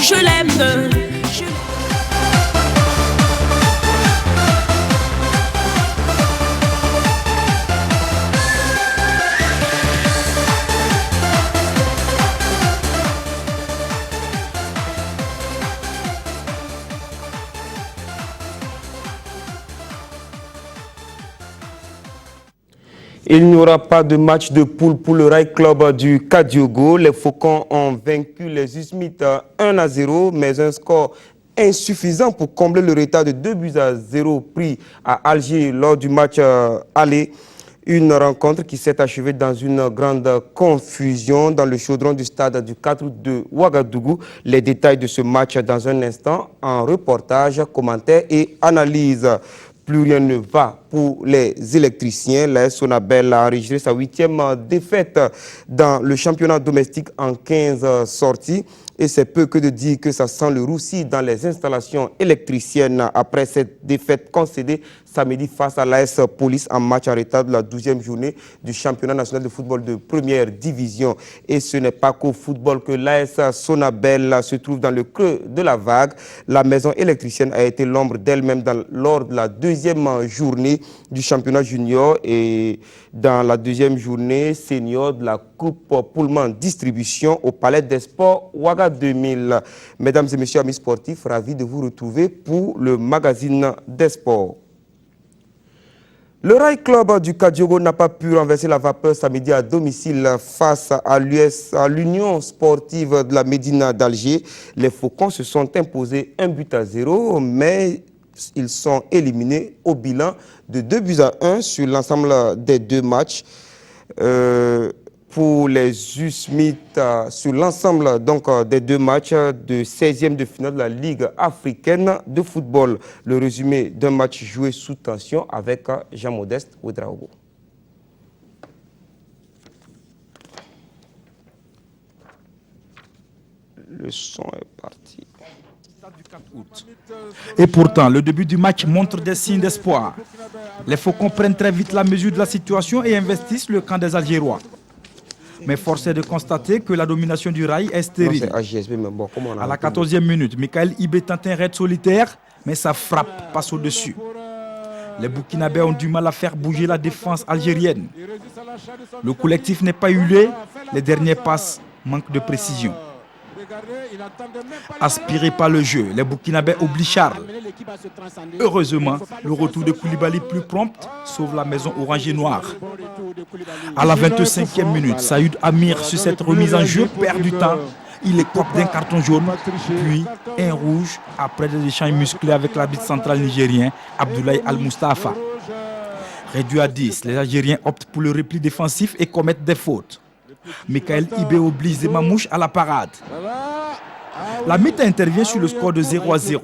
je l'aime. Il n'y aura pas de match de poule pour le Rail Club du Kadiogo. Les Faucons ont vaincu les Usmites 1-0, mais un score insuffisant pour combler le retard de 2-0 pris à Alger lors du match aller. Une rencontre qui s'est achevée dans une grande confusion dans le chaudron du stade du 4 août de Ouagadougou. Les détails de ce match dans un instant en reportage, commentaires et analyse. Plus rien ne va pour les électriciens. L'AS Sonabel a enregistré sa 8e défaite dans le championnat domestique en 15 sorties. Et c'est peu que de dire que ça sent le roussi dans les installations électriciennes après cette défaite concédée samedi face à l'AS Police en match en retard de la 12e journée du championnat national de football de première division. Et ce n'est pas qu'au football que l'AS Sonabel se trouve dans le creux de la vague. La maison électricienne a été l'ombre d'elle-même lors de la 2e journée du championnat junior et dans la 2e journée senior de la Coupe Pullman Distribution au Palais des Sports Ouaga 2000. Mesdames et messieurs amis sportifs, ravi de vous retrouver pour le magazine des sports. Le Rail Club du Kadiogo n'a pas pu renverser la vapeur samedi à domicile face à l'Union sportive de la Médina d'Alger. Les Faucons se sont imposés 1-0, mais ils sont éliminés au bilan de 2-1 sur l'ensemble des deux matchs. Pour les Usmites, sur l'ensemble des deux matchs de 16e de finale de la Ligue africaine de football. Le résumé d'un match joué sous tension avec Jean-Modeste Ouedraogo. Le son est parti. Et pourtant, le début du match montre des signes d'espoir. Les Faucons prennent très vite la mesure de la situation et investissent le camp des Algérois. Mais force est de constater que la domination du Rail est stérile. À la 14e minute, Michael Ibé tente un raid solitaire, mais sa frappe passe au-dessus. Les Burkinabés ont du mal à faire bouger la défense algérienne. Le collectif n'est pas huilé, les derniers passes manquent de précision. Aspirés par le jeu, les Burkinabés oublient Charles. Heureusement, le retour de Koulibaly plus prompt sauve la maison orange et noire. À la 25e minute, Saïd Amir, sur cette remise en jeu, perd du temps. Il écope d'un carton jaune, puis un rouge après des échanges musclés avec l'arbitre central nigérien Abdoulaye Al-Mustafa. Réduit à 10, les Algériens optent pour le repli défensif et commettent des fautes. Michael Ibé oblige les Mamouches à la parade. La mi-temps intervient sur le score de 0-0.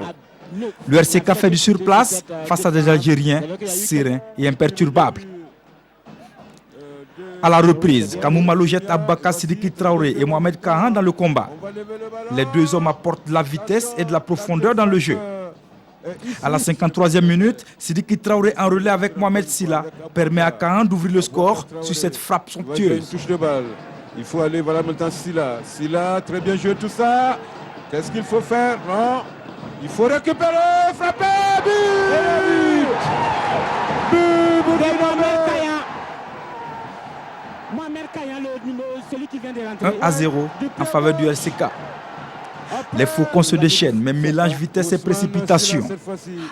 Le RCK fait du surplace face à des Algériens sereins et imperturbables. À la reprise, Kamou jette Abaka Sidiki Traoré et Mohamed Kahan dans le combat. Les deux hommes apportent de la vitesse et de la profondeur dans le jeu. À la 53e minute, Sidiki Traoré en relais avec Mohamed Silla permet à Kahan d'ouvrir le score sur cette frappe somptueuse. Touche de balle. Il faut aller, voilà maintenant Silla. Silla, très bien joué tout ça. Qu'est-ce qu'il faut faire? Non. Il faut récupérer, frapper, but! Mohamed Kaya, celui qui vient de rentrer. 1-0 en faveur du RCK. Les Faucons se déchaînent, mais mélangent vitesse et précipitation.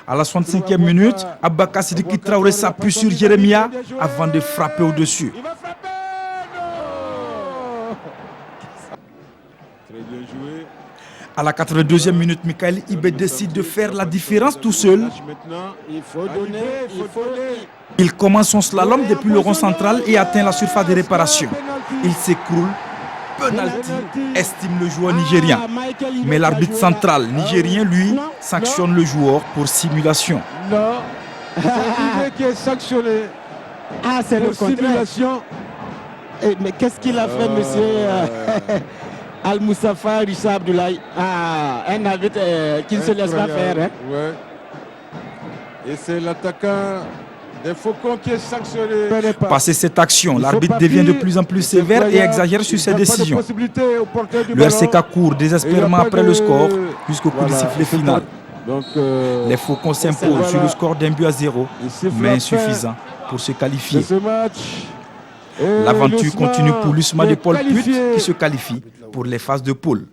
À la 65e minute, Abaka Sidiki Traoré s'appuie sur Jérémia avant de frapper au-dessus. À la 82e minute, Michael Ibé décide de faire la différence tout seul. Il commence son slalom depuis le rond central et atteint la surface de réparation. Il s'écroule. Penalty, estime le joueur nigérien. Mais l'arbitre central nigérien, lui, sanctionne le joueur pour simulation. Non, c'est Ibé qui est sanctionné. Ah, c'est le simulation. Mais qu'est-ce qu'il a fait, monsieur Al-Mustafa Rissa Abdoulaye? Ah, un arbitre qui ne se laisse pas faire. Hein. Ouais. Et c'est l'attaquant Des Faucons qui est sanctionné. Passé cette action, l'arbitre devient de plus en plus sévère et exagère sur ses décisions. Le RCK court désespérément après le score jusqu'au coup de sifflet final. Donc, les Faucons s'imposent sur le score d'1-0, mais insuffisant pour se qualifier. L'aventure continue pour l'USMA de Paul Put qui se qualifie pour les phases de poule.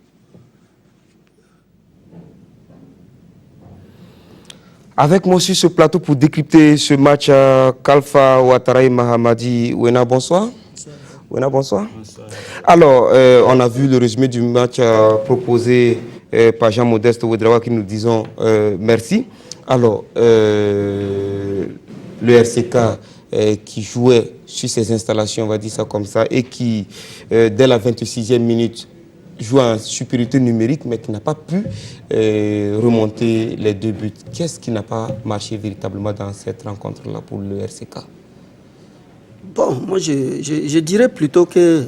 Avec moi sur ce plateau pour décrypter ce match, Kalfa Ouattara Mahamadi. Ouena, bonsoir. Ouena, bonsoir. Bonsoir. Alors, on a vu le résumé du match proposé par Jean-Modeste Ouedraoua qui nous disons merci. Alors, le RCK qui jouait sur ses installations, on va dire ça comme ça, et qui, dès la 26e minute, joue en supériorité numérique, mais qui n'a pas pu remonter les 2 buts. Qu'est-ce qui n'a pas marché véritablement dans cette rencontre-là pour le RCK? Bon, moi je dirais plutôt que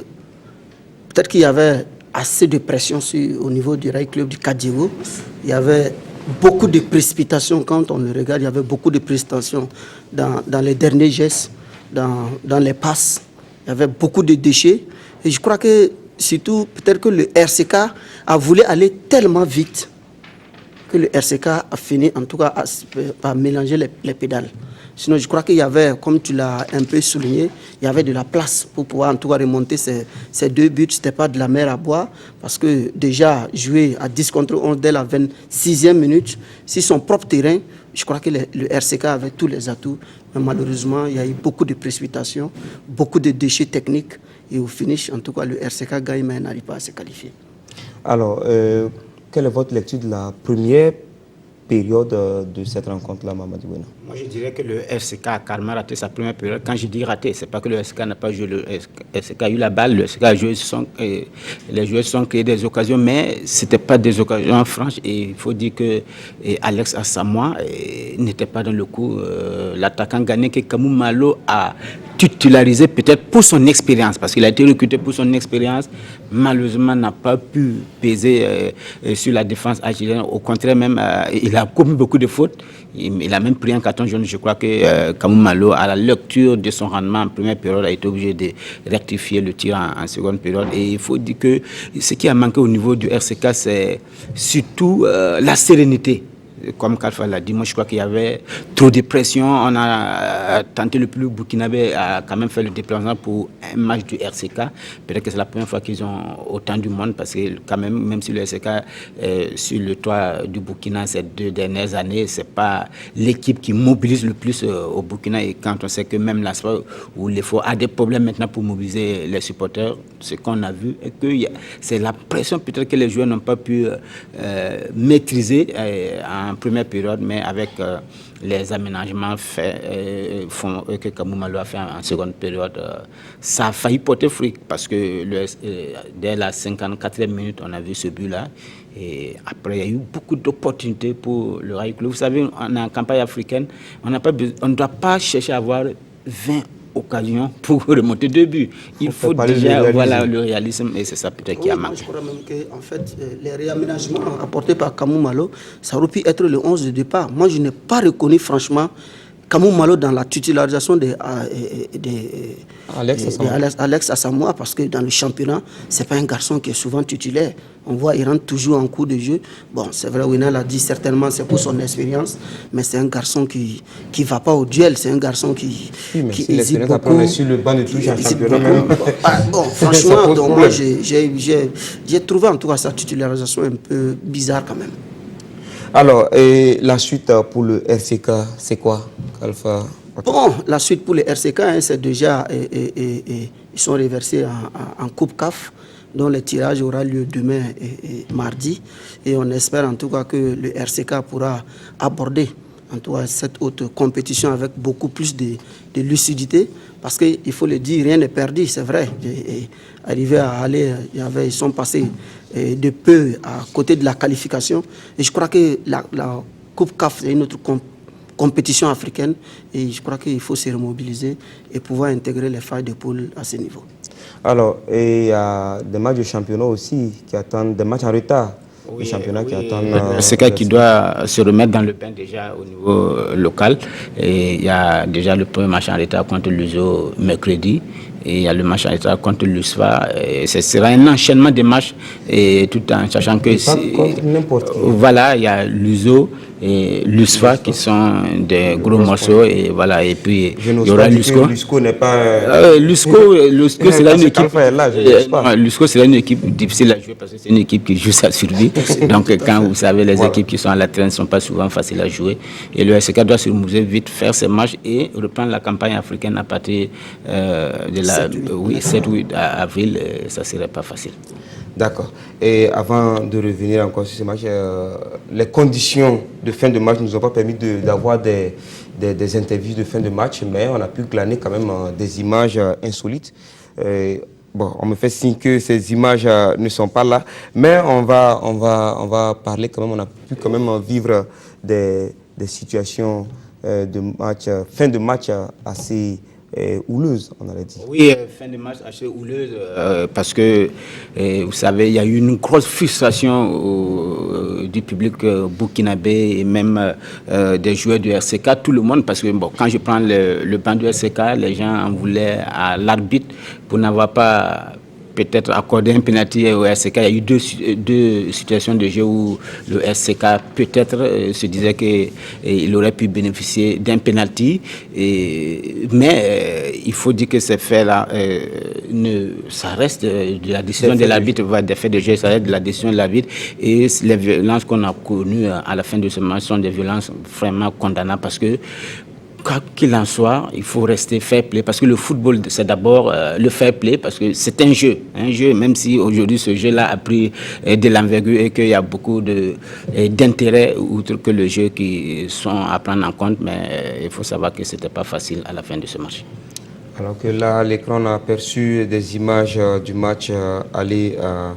peut-être qu'il y avait assez de pression au niveau du Rail Club du Kadiégo. Il y avait beaucoup de précipitations quand on le regarde. Il y avait beaucoup de précipitations dans les derniers gestes, dans les passes. Il y avait beaucoup de déchets. Et je crois que surtout, peut-être que le RCK a voulu aller tellement vite que le RCK a fini, en tout cas, par mélanger les pédales. Sinon, je crois qu'il y avait, comme tu l'as un peu souligné, il y avait de la place pour pouvoir, en tout cas, remonter ces 2 buts. Ce n'était pas de la mer à boire, parce que déjà, jouer à 10 contre 11 dès la 26e minute, sur son propre terrain, je crois que le RCK avait tous les atouts. Mais malheureusement, il y a eu beaucoup de précipitations, beaucoup de déchets techniques. Et au finish, en tout cas, le RCK gagne, mais n'arrive pas à se qualifier. Alors, quelle est votre lecture de la première période de cette rencontre-là, Mamadou Ouena? Moi, je dirais que le RCK a carrément raté sa première période. Quand je dis raté, c'est pas que le RCK n'a pas joué. Le RCK a eu la balle, le RCK a joué, les joueurs se sont créés des occasions, mais ce n'était pas des occasions franches. Et il faut dire que Alex Asamoah n'était pas dans le coup. L'attaquant ghanéen Kamou Malo a titularisé peut-être pour son expérience, parce qu'il a été recruté pour son expérience, malheureusement n'a pas pu peser sur la défense algérienne. Au contraire, même, il a commis beaucoup de fautes. Il a même pris un carton jaune. Je crois que Kamou Malo, à la lecture de son rendement en première période, a été obligé de rectifier le tir en seconde période. Et il faut dire que ce qui a manqué au niveau du RCK, c'est surtout la sérénité. Comme Kalfa l'a dit, moi je crois qu'il y avait trop de pression. On a tenté le plus burkinabé à quand même faire le déplacement pour un match du RCK. Peut-être que c'est la première fois qu'ils ont autant du monde, parce que quand même si le RCK sur le toit du Burkina ces 2 dernières années, c'est pas l'équipe qui mobilise le plus au Burkina. Et quand on sait que même l'ASFA ou l'EFO a des problèmes maintenant pour mobiliser les supporters, ce qu'on a vu est que c'est la pression peut-être que les joueurs n'ont pas pu maîtriser en première période, mais avec les aménagements faits que Kamou Malo a fait en seconde période, ça a failli porter fruit, parce que dès la 54e minute, on a vu ce but-là. Et après, il y a eu beaucoup d'opportunités pour le Rail Club. Vous savez, on est en campagne africaine, on ne doit pas chercher à avoir 20 occasion pour remonter 2 buts. Il faut déjà le réalisme, et c'est ça peut-être qui a manqué. Je crois même que en fait, les réaménagements apportés par Kamou Malo, ça aurait pu être le 11 de départ. Moi, je n'ai pas reconnu franchement Kamou Malo dans la titularisation de Alex Asamoah, parce que dans le championnat, ce n'est pas un garçon qui est souvent titulaire. On voit qu'il rentre toujours en cours de jeu. Bon, c'est vrai, Ouena l'a dit, certainement c'est pour son expérience, mais c'est un garçon qui ne va pas au duel, c'est un garçon qui hésite beaucoup. Après, sur le banc de touche en championnat même. Bon, franchement, donc moi j'ai trouvé en tout cas sa titularisation un peu bizarre quand même. Alors, et la suite pour le RCK, c'est quoi, Kalfa? Bon, la suite pour le RCK, c'est déjà, ils sont reversés en Coupe CAF, dont le tirage aura lieu demain et mardi. Et on espère en tout cas que le RCK pourra aborder en tout cas cette haute compétition avec beaucoup plus de lucidité. Parce qu'il faut le dire, rien n'est perdu, c'est vrai. Arrivé à aller, ils sont passés de peu à côté de la qualification. Et je crois que la Coupe CAF, c'est une autre compétition africaine. Et je crois qu'il faut se remobiliser et pouvoir intégrer les phases de poule à ce niveau. Alors, il y a des matchs de championnat aussi qui attendent, des matchs en retard le championnat qui attend. C'est quelqu'un qui doit se remettre dans le bain déjà au niveau local. Et il y a déjà le premier match en retard contre l'USO mercredi. Et il y a le match en retard contre l'USFA. Ce sera un enchaînement de matchs, et tout en sachant que voilà, il y a l'USO et l'USFA qui sont des gros morceaux, et voilà, et puis il y aura l'USCO. L'USCO n'est pas l'USCO sera une équipe. L'USCO sera une équipe difficile à jouer parce que c'est une équipe qui joue sa survie. Donc quand vous savez, les équipes qui sont à la traîne ne sont pas souvent faciles à jouer, et le SK doit se remuer vite, faire ses matchs et reprendre la campagne africaine à partir de la 7-8 avril. Ça ne serait pas facile. D'accord. Et avant de revenir encore sur ce match, les conditions de fin de match ne nous ont pas permis d'avoir des interviews de fin de match, mais on a pu glaner quand même des images insolites. Bon, on me fait signe que ces images ne sont pas là, mais on va parler quand même. On a pu quand même vivre des situations de match, fin de match assez houleuse, on aurait dit. Oui, fin de match assez houleuse, parce que, vous savez, il y a eu une grosse frustration du public burkinabé et même des joueurs du RCK, tout le monde, parce que bon, quand je prends le banc du RCK, les gens en voulaient à l'arbitre pour n'avoir pas peut-être accordé un penalty au RCK. Il y a eu deux situations de jeu où le RCK peut-être se disait qu'il aurait pu bénéficier d'un penalty, mais il faut dire que ces faits-là, ça reste de la décision de l'arbitre, des faits de jeu, ça reste de la décision de l'arbitre, et les violences qu'on a connues à la fin de ce match sont des violences vraiment condamnables, parce que quoi qu'il en soit, il faut rester fair play, parce que le football, c'est d'abord le fair play, parce que c'est un jeu, même si aujourd'hui ce jeu-là a pris de l'envergure et qu'il y a beaucoup d'intérêts outre que le jeu qui sont à prendre en compte, mais il faut savoir que ce n'était pas facile à la fin de ce match. Alors que là, à l'écran, on a aperçu des images du match aller à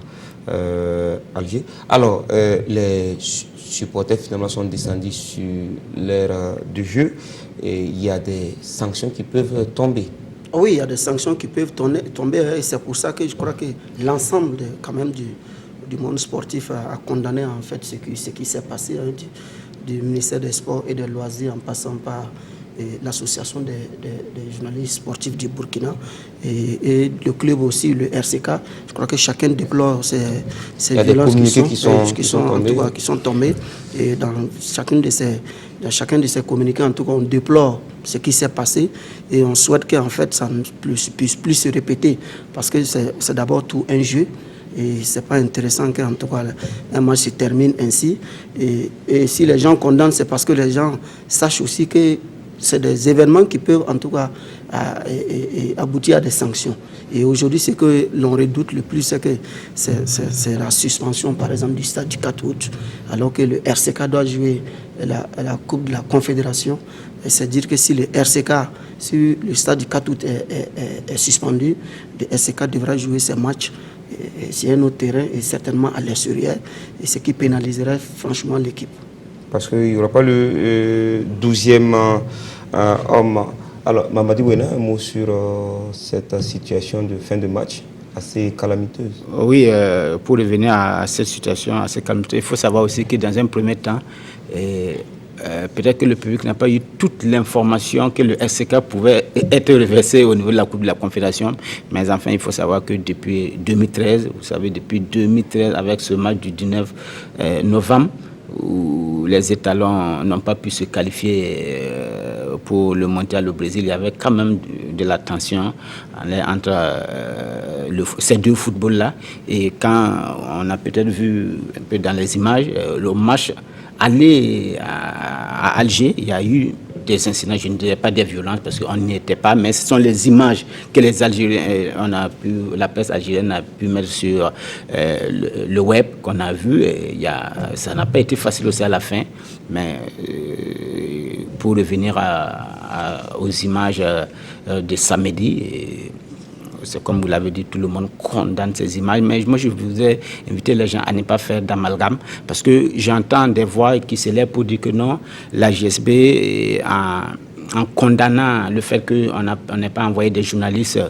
Alger. Alors, les supporters finalement sont descendus sur l'aire du jeu. Et il y a des sanctions qui peuvent tomber. Oui, il y a des sanctions qui peuvent tomber, et c'est pour ça que je crois que l'ensemble quand même du monde sportif a condamné en fait ce qui s'est passé, du ministère des Sports et des Loisirs, en passant par l'association des journalistes sportifs du Burkina et le club aussi, le RCK. Je crois que chacun déplore ces violences qui sont tombées. Et dans chacun de ces communiqués, en tout cas, on déplore ce qui s'est passé, et on souhaite qu'en fait ça ne puisse plus se répéter, parce que c'est d'abord tout un jeu. Et ce n'est pas intéressant qu'en tout cas un match se termine ainsi. Et si les gens condamnent, c'est parce que les gens sachent aussi que c'est des événements qui peuvent en tout cas aboutir à des sanctions. Et aujourd'hui, ce que l'on redoute le plus, c'est que c'est la suspension, par exemple, du stade du 4 août, alors que le RCK doit jouer la Coupe de la Confédération. C'est-à-dire que si le stade du 4 août est suspendu, le RCK devra jouer ses matchs sur un autre terrain, et certainement à l'extérieur, et ce qui pénaliserait franchement l'équipe. Parce qu'il n'y aura pas le 12e homme. Alors, Mamadi Wena, un mot sur cette situation de fin de match assez calamiteuse. Oui, pour revenir à cette situation assez calamiteuse, il faut savoir aussi que dans un premier temps, peut-être que le public n'a pas eu toute l'information que le RCK pouvait être reversé au niveau de la Coupe de la Confédération. Mais enfin, il faut savoir que depuis 2013, vous savez, depuis 2013, avec ce match du 19 novembre, où les étalons n'ont pas pu se qualifier pour le mondial au Brésil, il y avait quand même de la tension entre ces deux footballs-là. Et quand on a peut-être vu un peu dans les images, le match aller à Alger, il y a eu des incidents, je ne dirais pas des violences parce qu'on n'y était pas, mais ce sont les images que les Algériens, la presse algérienne a pu mettre sur le web qu'on a vu. Et ça n'a pas été facile aussi à la fin, mais pour revenir aux images de samedi, c'est comme vous l'avez dit, tout le monde condamne ces images, mais moi je voudrais inviter les gens à ne pas faire d'amalgame, parce que j'entends des voix qui s'élèvent pour dire que non, la GSB en condamnant le fait qu'on n'ait pas envoyé des journalistes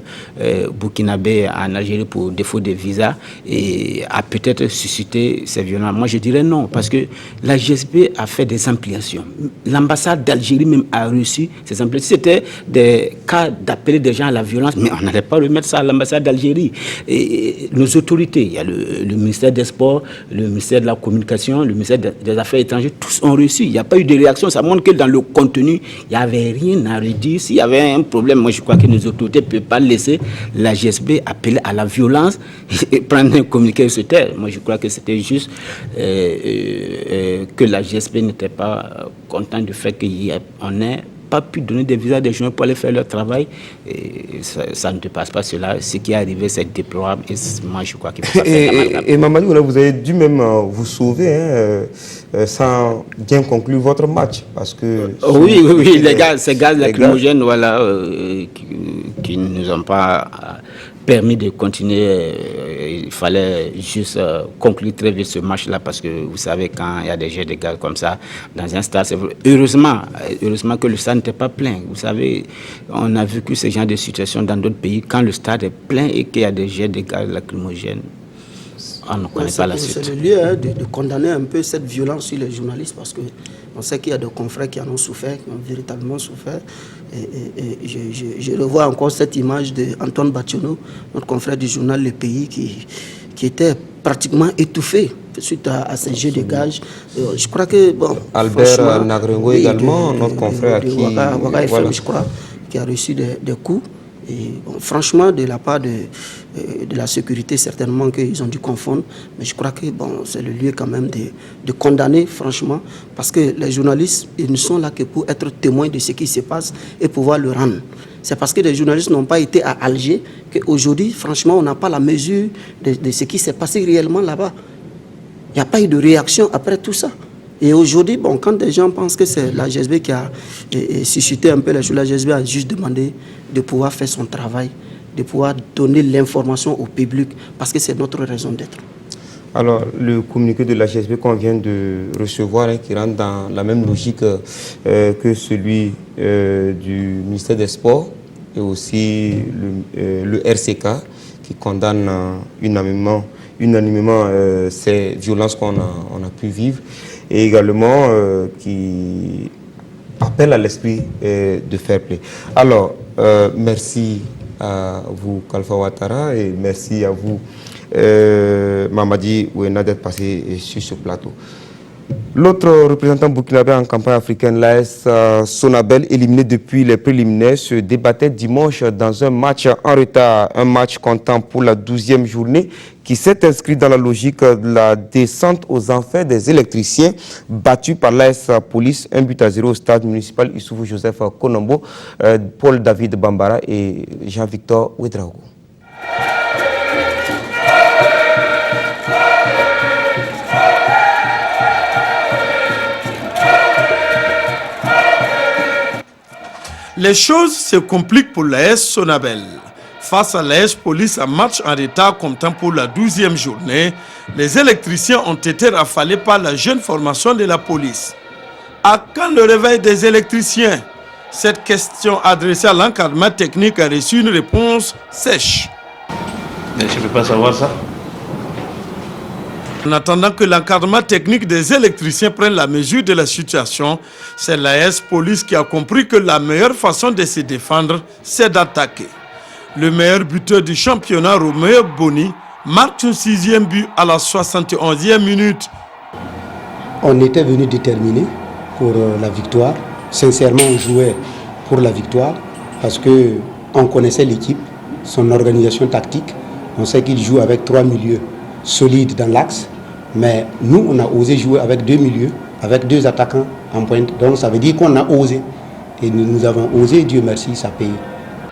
burkinabés en Algérie pour défaut de visa, et a peut-être suscité ces violences. Moi, je dirais non, parce que la GSB a fait des ampliations. L'ambassade d'Algérie même a reçu ces ampliations. C'était des cas d'appeler des gens à la violence, mais on n'allait pas remettre ça à l'ambassade d'Algérie. Et nos autorités, il y a le ministère des Sports, le ministère de la Communication, le ministère des Affaires étrangères, tous ont reçu. Il n'y a pas eu de réaction. Ça montre que dans le contenu, il n'y avait rien à redire. S'il y avait un problème, moi je crois que nos autorités ne peuvent pas laisser la GSB appeler à la violence et prendre un communiqué sur terre. Moi je crois que c'était juste que la GSB n'était pas content du fait qu'on n'ait pas pu donner des visas des gens pour aller faire leur travail. Et ça ne dépasse pas cela. Ce qui est arrivé, c'est déplorable. Et moi, je crois qu'il faut pas faire l'amalgame. Et Mamadou, là, vous avez dû même vous sauver sans bien conclure votre match. Parce que oui, ces gaz lacrymogènes, voilà, qui ne nous ont pas permis de continuer. Il fallait juste conclure très vite ce match-là, parce que vous savez, quand il y a des jets de gaz comme ça dans un stade, heureusement que le stade n'était pas plein. Vous savez, on a vécu ce genre de situation dans d'autres pays, quand le stade est plein et qu'il y a des jets de gaz lacrymogènes. On ne connaît pas la suite. C'est le lieu de condamner un peu cette violence sur les journalistes, parce qu'on sait qu'il y a des confrères qui en ont souffert, qui ont véritablement souffert. Et je revois encore cette image d'Antoine Bationo, notre confrère du journal Le Pays, qui était pratiquement étouffé suite à ces jets de gaz. Je crois que, bon... Albert Nagrengo également, notre confrère Waka FM, je crois, qui a reçu des coups. Et bon, franchement, de la part de la sécurité, certainement qu'ils ont dû confondre. Mais je crois que bon, c'est le lieu quand même de condamner, franchement, parce que les journalistes, ils ne sont là que pour être témoins de ce qui se passe et pouvoir le rendre. C'est parce que les journalistes n'ont pas été à Alger qu'aujourd'hui, franchement, on n'a pas la mesure de ce qui s'est passé réellement là-bas. Il n'y a pas eu de réaction après tout ça. Et aujourd'hui, bon, quand des gens pensent que c'est la GSB qui a suscité un peu les choses, la GSB a juste demandé de pouvoir faire son travail, de pouvoir donner l'information au public, parce que c'est notre raison d'être. Alors, le communiqué de la GSB qu'on vient de recevoir, qui rentre dans la même logique que celui du ministère des Sports, et aussi le RCK, qui condamne unanimement ces violences qu'on a pu vivre, et également qui appelle à l'esprit de fair play. Alors, merci à vous, Kalfa Ouattara, et merci à vous, Mamadi Ouena, d'être passé sur ce plateau. L'autre représentant burkinabé en campagne africaine, l'AS Sonabel, éliminé depuis les préliminaires, se débattait dimanche dans un match en retard, un match comptant pour la 12e journée, qui s'est inscrit dans la logique de la descente aux enfers des électriciens, battu par l'AS Police, 1-0 au stade municipal Issoufou Joseph Konombo, Paul David Bambara et Jean-Victor Ouedraogo. Les choses se compliquent pour l'AS Sonabel. Face à l'AS Police, un match en retard comptant pour la 12e journée, les électriciens ont été rafalés par la jeune formation de la police. À quand le réveil des électriciens? Cette question adressée à l'encadrement technique a reçu une réponse sèche. Mais je ne peux pas savoir ça. En attendant que l'encadrement technique des électriciens prenne la mesure de la situation, c'est l'AS Police qui a compris que la meilleure façon de se défendre, c'est d'attaquer. Le meilleur buteur du championnat, Roméo Boni, marque son 6e but à la 71e minute. On était venu déterminé pour la victoire. Sincèrement, on jouait pour la victoire parce qu'on connaissait l'équipe, son organisation tactique. On sait qu'il joue avec 3 milieux solides dans l'axe. Mais nous, on a osé jouer avec 2 milieux, avec 2 attaquants en pointe. Donc ça veut dire qu'on a osé. Et nous avons osé, Dieu merci, ça paye.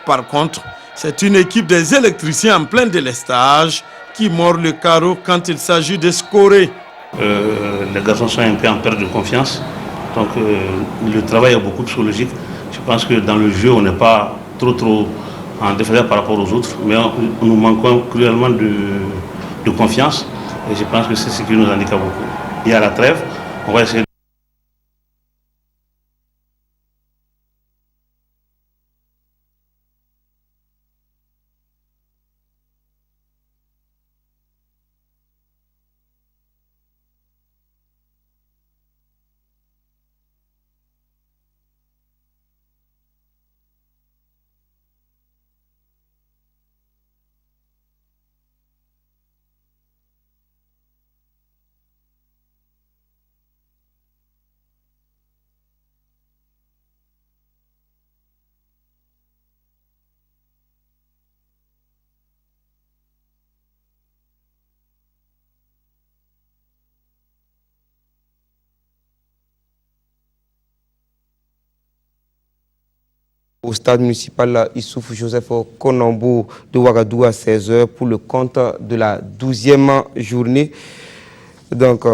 Par contre, c'est une équipe des électriciens en plein délestage qui mord le carreau quand il s'agit de scorer. Les garçons sont un peu en perte de confiance. Donc le travail est beaucoup psychologique. Je pense que dans le jeu, on n'est pas trop en défaveur par rapport aux autres. Mais nous manquons cruellement de confiance. Et je pense que c'est ce qui nous handicape beaucoup. Et à la trêve, on va essayer Au stade municipal Issouf Joseph Konombo de Ouagadougou à 16h pour le compte de la 12e journée. Donc,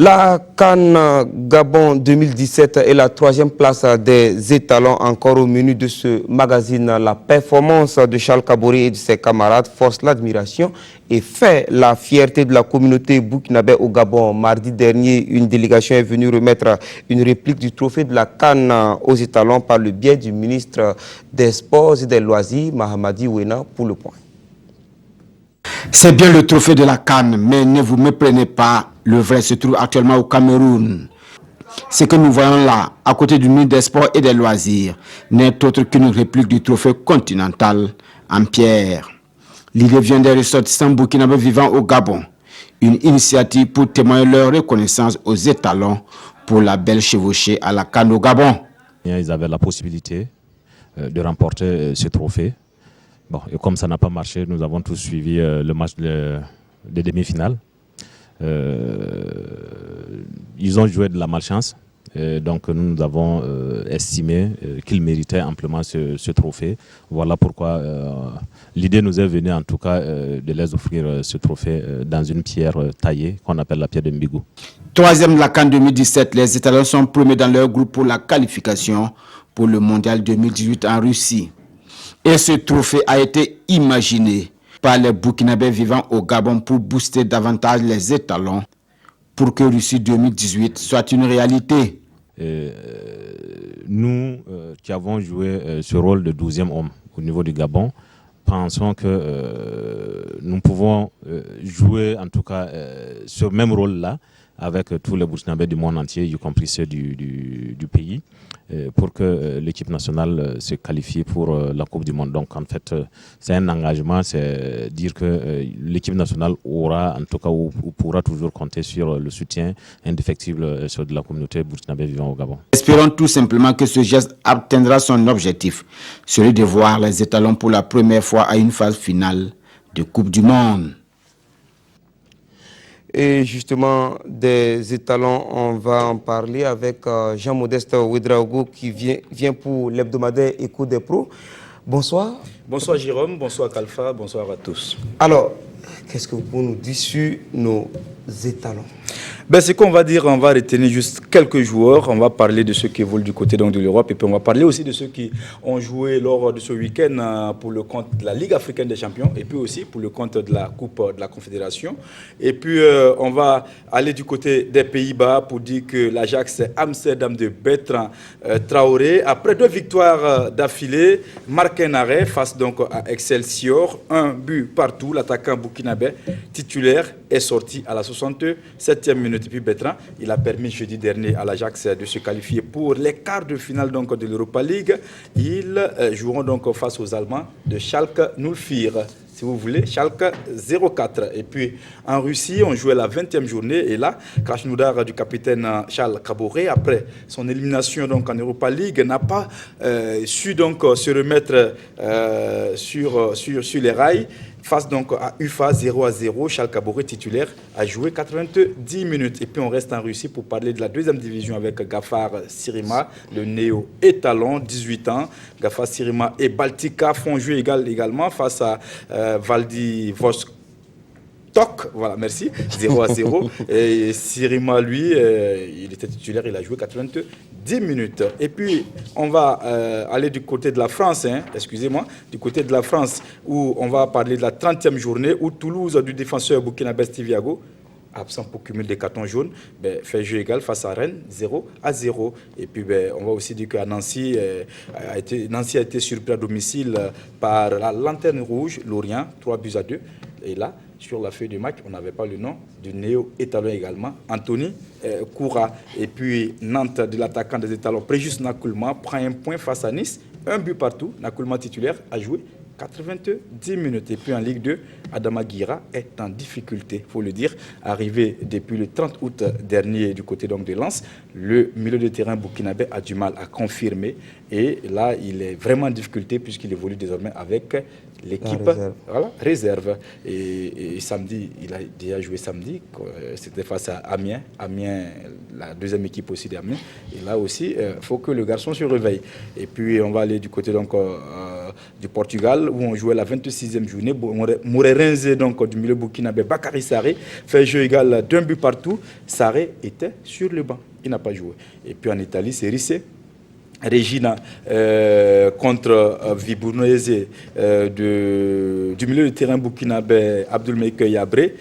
la CAN Gabon 2017 est la 3e place des étalons. Encore au menu de ce magazine, la performance de Charles Kaboré et de ses camarades force l'admiration et fait la fierté de la communauté burkinabé au Gabon. Mardi dernier, une délégation est venue remettre une réplique du trophée de la CAN aux étalons par le biais du ministre des Sports et des Loisirs, Mahamadi Ouena, pour le point. C'est bien le trophée de la CAN, mais ne vous méprenez pas, le vrai se trouve actuellement au Cameroun. Ce que nous voyons là, à côté du ministre des Sports et des Loisirs, n'est autre qu'une réplique du trophée continental en pierre. L'idée vient des ressortissants burkinabés vivant au Gabon. Une initiative pour témoigner leur reconnaissance aux étalons pour la belle chevauchée à la CAN au Gabon. Ils avaient la possibilité de remporter ce trophée. Bon, et comme ça n'a pas marché, nous avons tous suivi le match des demi-finales. Ils ont joué de la malchance. Donc nous avons estimé qu'ils méritaient amplement ce trophée. Voilà pourquoi l'idée nous est venue en tout cas de les offrir ce trophée dans une pierre taillée qu'on appelle la pierre de Mbigou. 3e de la CAN 2017, les étalons sont premiers dans leur groupe pour la qualification pour le mondial 2018 en Russie. Et ce trophée a été imaginé par les Burkinabés vivant au Gabon pour booster davantage les étalons pour que Russie 2018 soit une réalité. Nous qui avons joué ce rôle de 12e homme au niveau du Gabon, pensons que nous pouvons jouer en tout cas ce même rôle-là avec tous les Burkinabés du monde entier, y compris ceux du pays, pour que l'équipe nationale se qualifie pour la Coupe du Monde. Donc en fait, c'est un engagement, c'est dire que l'équipe nationale aura, en tout cas, ou pourra toujours compter sur le soutien indéfectible de la communauté burkinabé vivant au Gabon. Espérons tout simplement que ce geste atteindra son objectif, celui de voir les étalons pour la première fois à une phase finale de Coupe du Monde. Et justement, des étalons, on va en parler avec Jean-Modeste Ouedraogo qui vient pour l'hebdomadaire Écho des Pros. Bonsoir. Bonsoir Jérôme, bonsoir Kalfa, bonsoir à tous. Alors, qu'est-ce que vous pouvez nous dire sur nos étalons? Ce qu'on va dire, on va retenir juste quelques joueurs. On va parler de ceux qui évoluent du côté de l'Europe et puis on va parler aussi de ceux qui ont joué lors de ce week-end pour le compte de la Ligue africaine des champions et puis aussi pour le compte de la Coupe de la Confédération. Et puis on va aller du côté des Pays-Bas pour dire que l'Ajax Amsterdam de Bertrand Traoré, après 2 victoires d'affilée, marque un arrêt face donc à Excelsior. 1 but partout. L'attaquant burkinabé titulaire est sorti à la 67e minute. Et puis Bertrand, il a permis jeudi dernier à l'Ajax de se qualifier pour les quarts de finale donc de l'Europa League. Ils joueront donc face aux Allemands de Schalke 04. Si vous voulez, Schalke 04. Et puis en Russie, on jouait la 20e journée. Et là, Krasnodar du capitaine Charles Kaboré, après son élimination donc en Europa League, n'a pas su donc se remettre sur les rails. Face donc à UFA 0-0, Charles Kaboré titulaire a joué 90 minutes. Et puis on reste en Russie pour parler de la 2e division avec Gafar Sirima, le néo-étalon, 18 ans. Gafar Sirima et Baltika font jouer également face à Vladivostok. Voilà, merci. 0-0. Et Sirima, lui, il était titulaire, il a joué 90 minutes. Et puis, on va aller du côté de la France, du côté de la France, où on va parler de la 30e journée, où Toulouse, du défenseur burkinabé Stiviago, absent pour cumul des cartons jaunes, fait jeu égal face à Rennes, 0-0. Et puis, on va aussi dire qu'à Nancy, Nancy a été surpris à domicile par la Lanterne Rouge, Lorient, 3-2. Et là, sur la feuille de match, on n'avait pas le nom du néo-étalon également, Anthony Koura. Et puis Nantes, de l'attaquant des étalons, Préjus Nakoulma, prend un point face à Nice, 1 but partout. Nakoulma titulaire a joué 90 minutes. Et puis en Ligue 2, Adama Guira est en difficulté, il faut le dire. Arrivé depuis le 30 août dernier du côté donc de Lens, le milieu de terrain burkinabé a du mal à confirmer. Et là, il est vraiment en difficulté puisqu'il évolue désormais avec l'équipe réserve. Et samedi, il a déjà joué samedi, c'était face à Amiens. Amiens, la deuxième équipe aussi d'Amiens. Et là aussi, il faut que le garçon se réveille. Et puis, on va aller du côté donc, du Portugal, où on jouait la 26e journée. Moreirense, donc du milieu burkinabé, Bakary Sarré, fait jeu égal d'un but partout. Sarré était sur le banc, il n'a pas joué. Et puis en Italie, c'est Rissé. Regina contre Vibournese du milieu de terrain burkinabé Abdelmeike Yabré.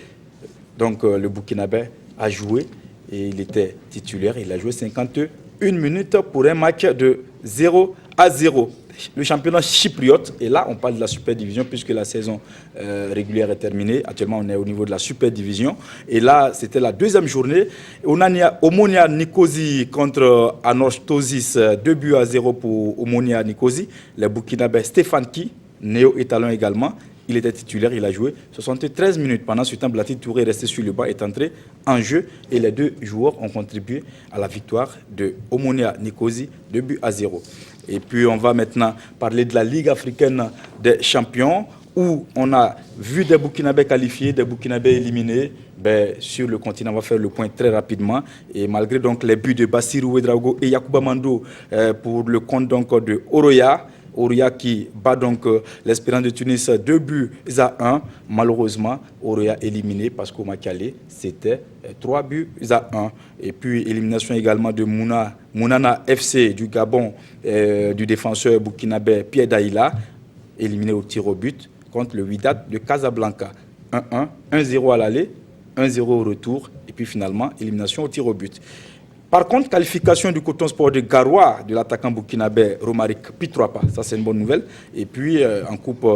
Donc le burkinabé a joué et il était titulaire. Il a joué 51 minutes pour un match de 0-0. Le championnat chypriote, et là on parle de la super division puisque la saison régulière est terminée. Actuellement on est au niveau de la super division. Et là c'était la deuxième journée. Omonia Nicosie contre Anorthosis, 2-0 pour Omonia Nicosie. Le burkinabé Stéphane Ki, néo-étalon également. Il était titulaire, il a joué 73 minutes. Pendant ce temps, Blati Touré, resté sur le banc, est entré en jeu. Et les deux joueurs ont contribué à la victoire de Omonia Nicosie, 2-0. Et puis on va maintenant parler de la Ligue africaine des champions, où on a vu des Burkinabés qualifiés, des Burkinabés éliminés. Sur le continent, on va faire le point très rapidement. Et malgré donc les buts de Bassirou Ouedraogo et Yacouba Mando pour le compte donc de Oroya qui bat donc l'Espérance de Tunis 2-1. Malheureusement, Oroya éliminé parce qu'au Makale, c'était 3-1. Et puis, élimination également de Mounana FC du Gabon, du défenseur burkinabé Pierre Daïla, éliminé au tir au but contre le Wydad de Casablanca. 1-1, 1-0 à l'aller, 1-0 au retour. Et puis finalement, élimination au tir au but. Par contre, qualification du Coton Sport de Garoua, de l'attaquant burkinabé Romaric Pitroapa, ça c'est une bonne nouvelle. Et puis en coupe,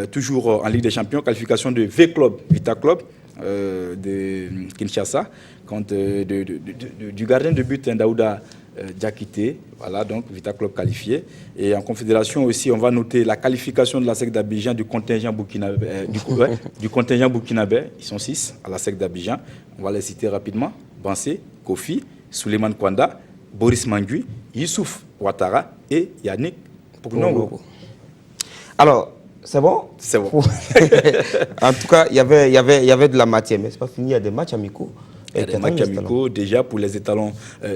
toujours en Ligue des Champions, qualification de V-Club, Vita Club de Kinshasa, contre du gardien de but Ndaouda Diakité, voilà donc Vita Club qualifié. Et en confédération aussi, on va noter la qualification de la SEC d'Abidjan du contingent burkinabé, du contingent burkinabé, ils sont 6 à la SEC d'Abidjan, on va les citer rapidement, Bansé, Kofi, Souleymane Kwanda, Boris Mangui, Youssouf Ouattara et Yannick Pougnongo. Alors, c'est bon? C'est bon. En tout cas, il y avait de la matière, mais ce n'est pas fini, il y a des matchs amicaux. Il y a des matchs amicaux. Déjà, pour les étalons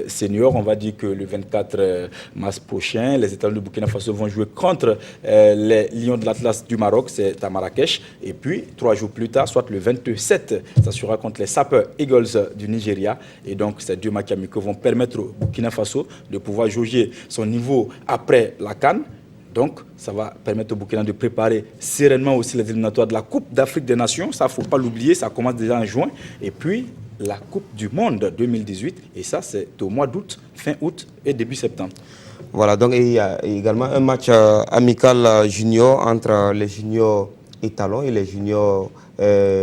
seniors, on va dire que le 24 mars prochain, les étalons de Burkina Faso vont jouer contre les Lions de l'Atlas du Maroc, c'est à Marrakech. Et puis, 3 jours plus tard, soit le 27, ça sera contre les Sapeurs Eagles du Nigeria. Et donc, ces deux matchs amicaux vont permettre au Burkina Faso de pouvoir jauger son niveau après la CAN. Donc, ça va permettre au Burkina de préparer sereinement aussi les éliminatoires de la Coupe d'Afrique des Nations. Ça, il ne faut pas l'oublier, ça commence déjà en juin. Et puis, la Coupe du Monde 2018. Et ça, c'est au mois d'août, fin août et début septembre. Voilà, donc il y a également un match amical junior entre les juniors étalons et les juniors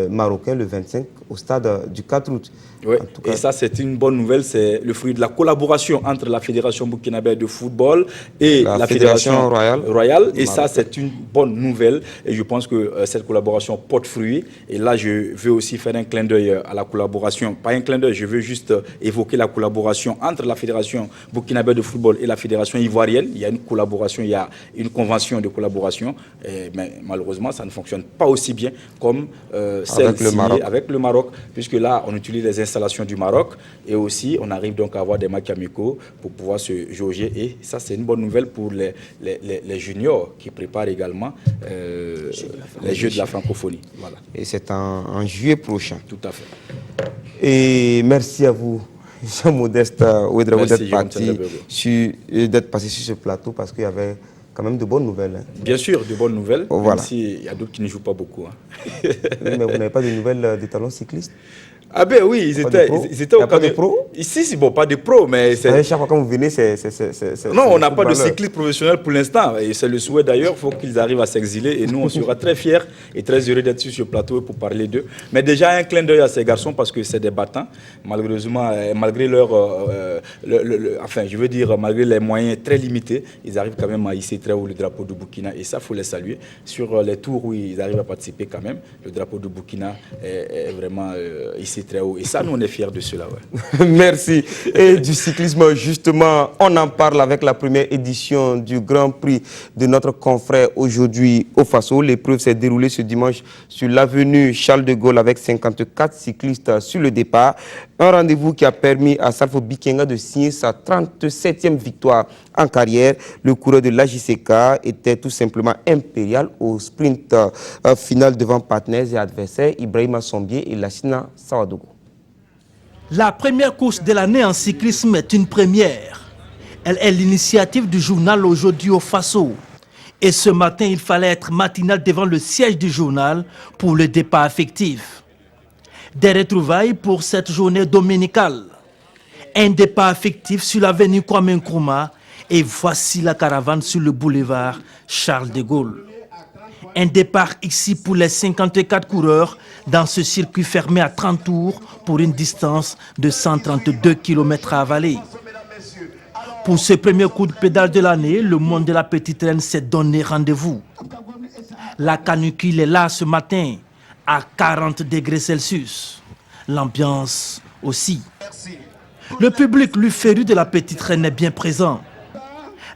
marocains le 25 au stade du 4 août. Oui, et ça c'est une bonne nouvelle, c'est le fruit de la collaboration entre la Fédération burkinabé de football et la Fédération royale. Et ça c'est une bonne nouvelle et je pense que cette collaboration porte fruit. Et là je veux aussi faire un clin d'œil à la collaboration, pas un clin d'œil, je veux juste évoquer la collaboration entre la Fédération burkinabé de football et la Fédération ivoirienne. Il y a une collaboration, il y a une convention de collaboration, mais malheureusement ça ne fonctionne pas aussi bien comme celle signée avec le Maroc, puisque là on utilise les installations du Maroc et aussi on arrive donc à avoir des matchs amicaux pour pouvoir se jauger et ça c'est une bonne nouvelle pour les juniors qui préparent également les Jeux de la francophonie. Voilà. Et c'est en juillet prochain. Tout à fait. Et merci à vous, Jean-Modeste Ouedraogo, d'être passé sur ce plateau parce qu'il y avait quand même de bonnes nouvelles. Hein. Bien sûr, de bonnes nouvelles, voilà. Même s'il y a d'autres qui ne jouent pas beaucoup. Hein. Oui, mais vous n'avez pas de nouvelles des talents cyclistes? Ah ben oui, ils étaient au pas de pros? Ici, bon, pas de pros, mais c'est... Chaque fois que vous venez, c'est... Non, on n'a pas de cycliste professionnel pour l'instant. Et c'est le souhait d'ailleurs, il faut qu'ils arrivent à s'exiler. Et nous, on sera très fiers et très heureux d'être sur ce plateau pour parler d'eux. Mais déjà, un clin d'œil à ces garçons parce que c'est des battants. Malheureusement, malgré leur... enfin, je veux dire, malgré les moyens très limités, ils arrivent quand même à hisser très haut le drapeau du Burkina. Et ça, il faut les saluer. Sur les tours où ils arrivent à participer quand même, le drapeau du Burkina est vraiment hissé aussi très haut. Et ça, nous, on est fiers de cela. Ouais. Merci. Et du cyclisme, justement, on en parle avec la première édition du Grand Prix de notre confrère aujourd'hui au Faso. L'épreuve s'est déroulée ce dimanche sur l'avenue Charles de Gaulle avec 54 cyclistes sur le départ. Un rendez-vous qui a permis à Salfo Bikenga de signer sa 37e victoire en carrière. Le coureur de l'AJCK était tout simplement impérial au sprint final devant partenaires et adversaires Ibrahima Sombier et Lassina Sawadogo. La première course de l'année en cyclisme est une première. Elle est l'initiative du journal Aujourd'hui au Faso. Et ce matin, il fallait être matinal devant le siège du journal pour le départ affectif. Des retrouvailles pour cette journée dominicale. Un départ affectif sur l'avenue Kwame Nkrumah et voici la caravane sur le boulevard Charles de Gaulle. Un départ ici pour les 54 coureurs dans ce circuit fermé à 30 tours pour une distance de 132 km à avaler. Pour ce premier coup de pédale de l'année, le monde de la petite reine s'est donné rendez-vous. La canicule est là ce matin à 40 degrés Celsius. L'ambiance aussi. Le public, lui féru de la petite reine, est bien présent.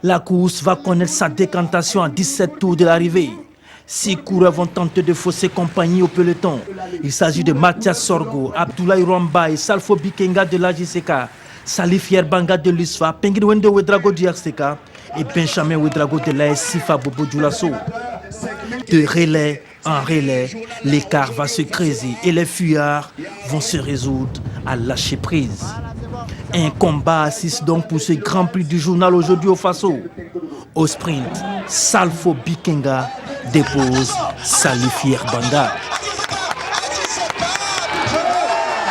La course va connaître sa décantation à 17 tours de l'arrivée. 6 coureurs vont tenter de fausser compagnie au peloton. Il s'agit de Mathias Sorgo, Abdoulaye Rwamba et Salfo Bikenga de l'AJCK, Salif Yerbanga de l'USFA, Pengine Wende Ouedraogo du RCK et Benjamin Ouedraogo de l'AS Sifa Bobo Dioulasso. De relais en relais, l'écart va se creuser et les fuyards vont se résoudre à lâcher prise. Un combat assiste donc pour ce Grand Prix du journal Aujourd'hui au Faso. Au sprint, Salfo Bikenga dépose Salif Yerbanga.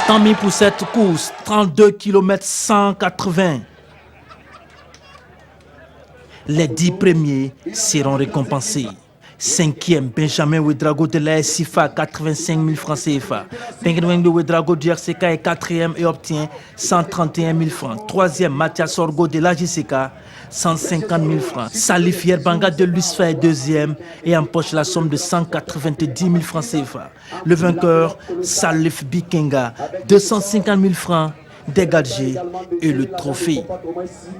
Tant mis pour cette course, 32 km 180. Les 10 premiers seront récompensés. 5e, Benjamin Ouedraogo de l'AS Sifa, 85 000 francs CFA. Pengine Ouedraogo du RCK est 4e et obtient 131 000 francs. 3e, Mathias Sorgo de l'AJCK, 150 000 francs. Salif Yerbanga de l'USFA est 2e et empoche la somme de 190 000 francs CFA. Le vainqueur, Salif Bikenga, 250 000 francs. Dégagé et le trophée.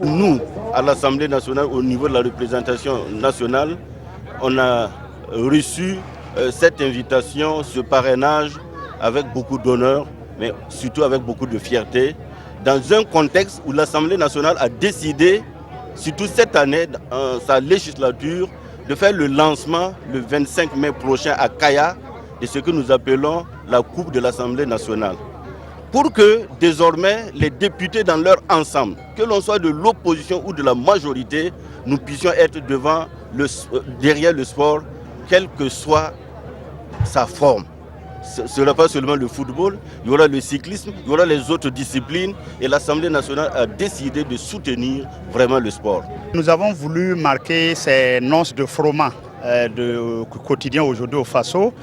Nous, à l'Assemblée nationale, au niveau de la représentation nationale, on a reçu cette invitation, ce parrainage avec beaucoup d'honneur, mais surtout avec beaucoup de fierté, dans un contexte où l'Assemblée nationale a décidé, surtout cette année, dans sa législature, de faire le lancement le 25 mai prochain à Kaya de ce que nous appelons la Coupe de l'Assemblée nationale. Pour que désormais les députés dans leur ensemble, que l'on soit de l'opposition ou de la majorité, nous puissions être derrière le sport, quelle que soit sa forme. Ce ne sera pas seulement le football, il y aura le cyclisme, il y aura les autres disciplines et l'Assemblée nationale a décidé de soutenir vraiment le sport. Nous avons voulu marquer ces nonces de froment de quotidien aujourd'hui au Faso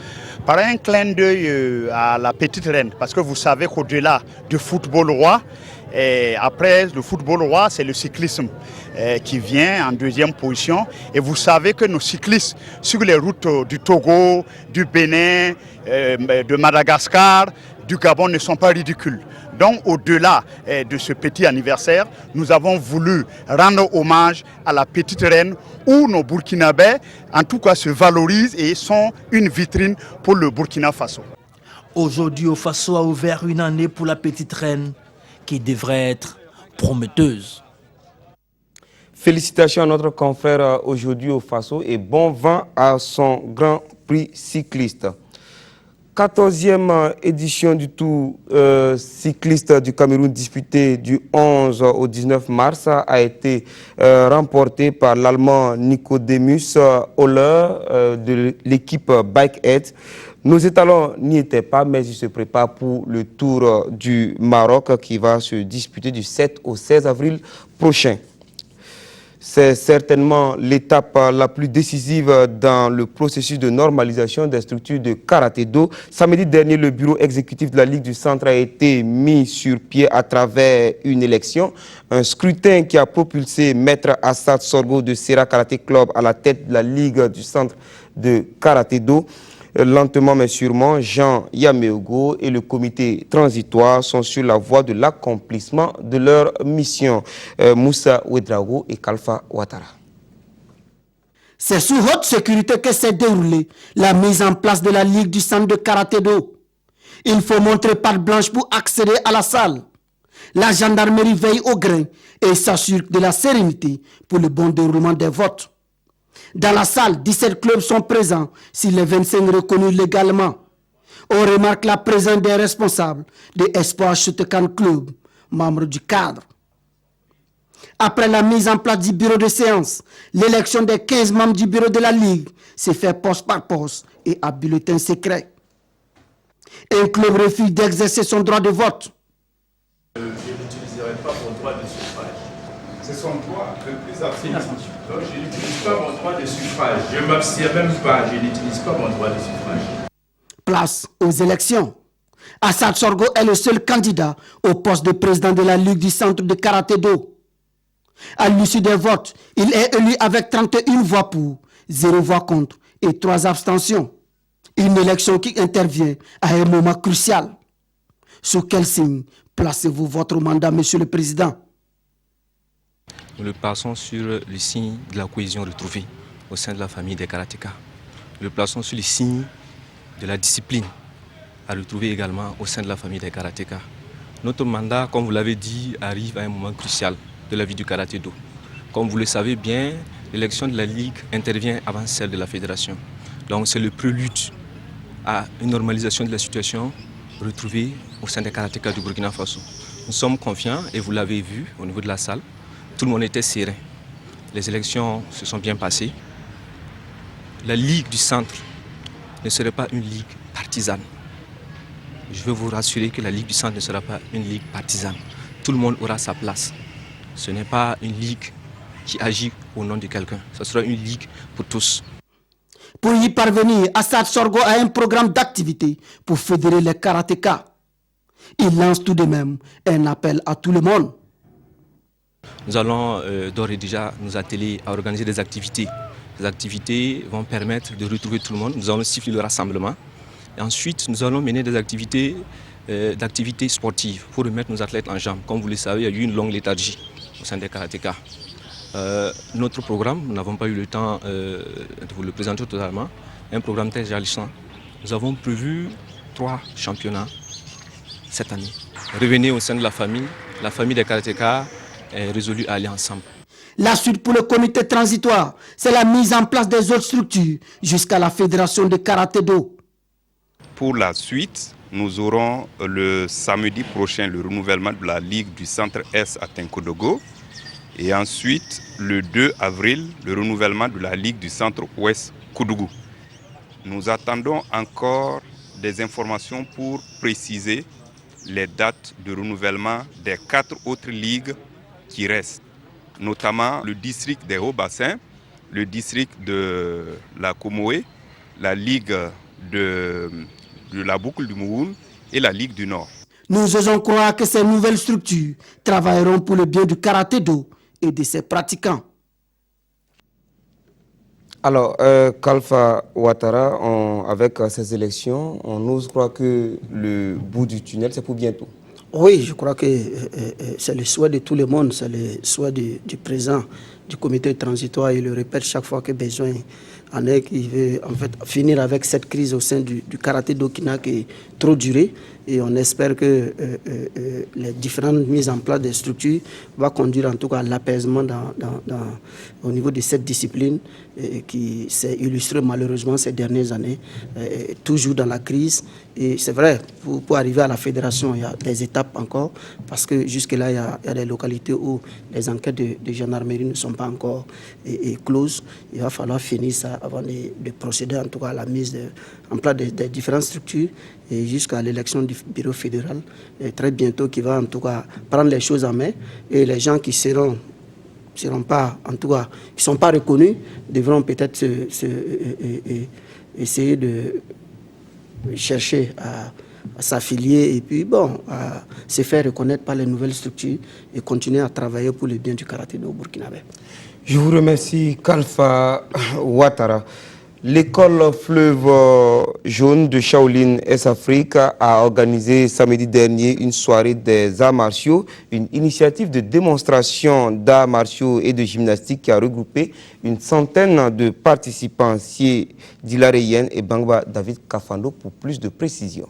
par un clin d'œil à la petite reine, parce que vous savez qu'au-delà du football roi, et après le football roi, c'est le cyclisme qui vient en deuxième position. Et vous savez que nos cyclistes sur les routes du Togo, du Bénin, de Madagascar, du Gabon ne sont pas ridicules. Donc au-delà de ce petit anniversaire, nous avons voulu rendre hommage à la petite reine où nos Burkinabés en tout cas se valorisent et sont une vitrine pour le Burkina Faso. Aujourd'hui, au Faso a ouvert une année pour la petite reine qui devrait être prometteuse. Félicitations à notre confrère aujourd'hui au Faso et bon vent à son Grand Prix cycliste. 14e édition du Tour cycliste du Cameroun disputé du 11 au 19 mars a été remporté par l'Allemand Nicodemus Oller de l'équipe Bikehead. Nos étalons n'y étaient pas, mais ils se préparent pour le Tour du Maroc qui va se disputer du 7 au 16 avril prochain. C'est certainement l'étape la plus décisive dans le processus de normalisation des structures de karaté-do. Samedi dernier, le bureau exécutif de la Ligue du Centre a été mis sur pied à travers une élection. Un scrutin qui a propulsé Maître Assad Sorgo de Sera Karaté Club à la tête de la Ligue du Centre de karaté-do. Lentement mais sûrement, Jean Yameogo et le comité transitoire sont sur la voie de l'accomplissement de leur mission. Moussa Ouedraogo et Kalfa Ouattara. C'est sous haute sécurité que s'est déroulée la mise en place de la Ligue du centre de karaté-do. Il faut montrer patte blanche pour accéder à la salle. La gendarmerie veille au grain et s'assure de la sérénité pour le bon déroulement des votes. Dans la salle, 17 clubs sont présents sur les 25 reconnus légalement. On remarque la présence des responsables de Espoir Shotokan Club, membres du cadre. Après la mise en place du bureau de séance, l'élection des 15 membres du bureau de la Ligue s'est fait poste par poste et à bulletin secret. Un club refuse d'exercer son droit de vote. Je n'utiliserai pas mon droit de suffrage. C'est son droit le plus absolu. Donc je n'utilise pas mon droit de suffrage. Je ne m'abstiens même pas. Je n'utilise pas mon droit de suffrage. Place aux élections. Assad Sorgo est le seul candidat au poste de président de la Ligue du centre de karaté-do. À l'issue des votes, il est élu avec 31 voix pour, 0 voix contre et 3 abstentions. Une élection qui intervient à un moment crucial. Sous quel signe placez-vous votre mandat, Monsieur le Président? Nous le plaçons sur le signe de la cohésion retrouvée au sein de la famille des karatékas. Nous le plaçons sur le signe de la discipline à retrouver également au sein de la famille des karatékas. Notre mandat, comme vous l'avez dit, arrive à un moment crucial de la vie du karaté-do. Comme vous le savez bien, l'élection de la Ligue intervient avant celle de la Fédération. Donc c'est le prélude à une normalisation de la situation retrouvée au sein des karatékas du Burkina Faso. Nous sommes confiants et vous l'avez vu au niveau de la salle, tout le monde était serein. Les élections se sont bien passées. La Ligue du centre ne serait pas une ligue partisane. Je veux vous rassurer que la Ligue du centre ne sera pas une ligue partisane. Tout le monde aura sa place. Ce n'est pas une ligue qui agit au nom de quelqu'un. Ce sera une ligue pour tous. Pour y parvenir, Assad Sorgo a un programme d'activité pour fédérer les karatékas. Il lance tout de même un appel à tout le monde. Nous allons d'ores et déjà nous atteler à organiser des activités. Les activités vont permettre de retrouver tout le monde. Nous allons siffler le rassemblement. Et ensuite, nous allons mener des activités sportives pour remettre nos athlètes en jambes. Comme vous le savez, il y a eu une longue léthargie au sein des karatékas. Notre programme, nous n'avons pas eu le temps de vous le présenter totalement, un programme très réjouissant. Nous avons prévu 3 championnats cette année. Revenez au sein de la famille des karatékas est résolue à aller ensemble. La suite pour le comité transitoire, c'est la mise en place des autres structures jusqu'à la fédération de karaté-do. Pour la suite, nous aurons le samedi prochain le renouvellement de la Ligue du Centre S à Tenkodogo. Et ensuite, le 2 avril, le renouvellement de la Ligue du Centre Ouest Koudougou. Nous attendons encore des informations pour préciser les dates de renouvellement des 4 autres ligues qui restent, notamment le district des Hauts-Bassins, le district de la Comoé, la Ligue de la Boucle du Mouhoun et la Ligue du Nord. Nous osons croire que ces nouvelles structures travailleront pour le bien du karaté-do et de ses pratiquants. Alors, Kalfa Ouattara, avec ces élections, on ose croire que le bout du tunnel, c'est pour bientôt. Oui, je crois que c'est le souhait de tout le monde, c'est le souhait du président du comité transitoire. Il le répète chaque fois que besoin en est, qu'il veut en fait finir avec cette crise au sein du karaté-do qui n'a que trop duré. Et on espère que les différentes mises en place des structures vont conduire en tout cas à l'apaisement au niveau de cette discipline qui s'est illustrée malheureusement ces dernières années, toujours dans la crise. Et c'est vrai, pour arriver à la fédération, il y a des étapes encore, parce que jusque-là, il y a des localités où les enquêtes de gendarmerie ne sont pas encore closes. Il va falloir finir ça avant de procéder en tout cas à la mise en place des différentes structures et jusqu'à l'élection du bureau fédéral, très bientôt, qui va en tout cas prendre les choses en main. Et les gens qui seront pas, en tout cas, qui ne sont pas reconnus, devront peut-être essayer de chercher à s'affilier et puis bon, à se faire reconnaître par les nouvelles structures et continuer à travailler pour le bien du karaté au Burkinabé. Je vous remercie, Kalfa Ouattara. L'école Fleuve Jaune de Shaolin S-Afrique a organisé samedi dernier une soirée des arts martiaux, une initiative de démonstration d'arts martiaux et de gymnastique qui a regroupé une centaine de participants. C'est Dilareyen et Bangba David Kafando pour plus de précision.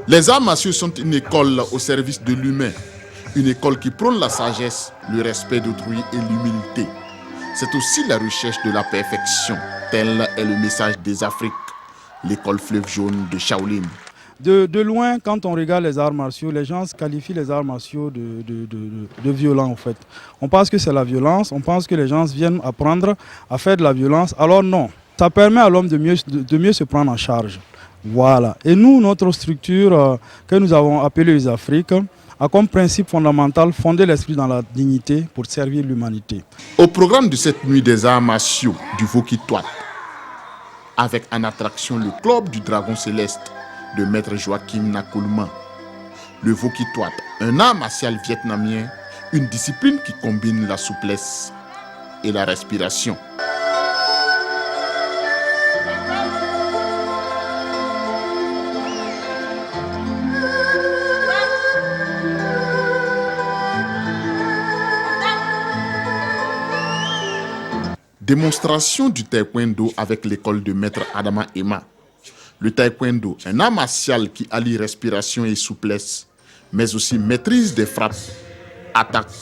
Les arts martiaux sont une école au service de l'humain, une école qui prône la sagesse, le respect d'autrui et l'humilité. C'est aussi la recherche de la perfection. Tel est le message des Afriques, l'école Fleuve Jaune de Shaolin. De loin, quand on regarde les arts martiaux, les gens qualifient les arts martiaux de violents en fait. On pense que c'est la violence, on pense que les gens viennent apprendre à faire de la violence. Alors non, ça permet à l'homme de mieux se prendre en charge. Voilà. Et nous, notre structure que nous avons appelée les Afriques, a comme principe fondamental fonder l'esprit dans la dignité pour servir l'humanité. Au programme de cette nuit des arts martiaux du Vokitouat, avec en attraction le club du Dragon Céleste de Maître Joachim Nakulma. Le Vokitouat, un art martial vietnamien, une discipline qui combine la souplesse et la respiration. Démonstration du taekwondo avec l'école de Maître Adama Emma. Le taekwondo, un art martial qui allie respiration et souplesse, mais aussi maîtrise des frappes, attaque,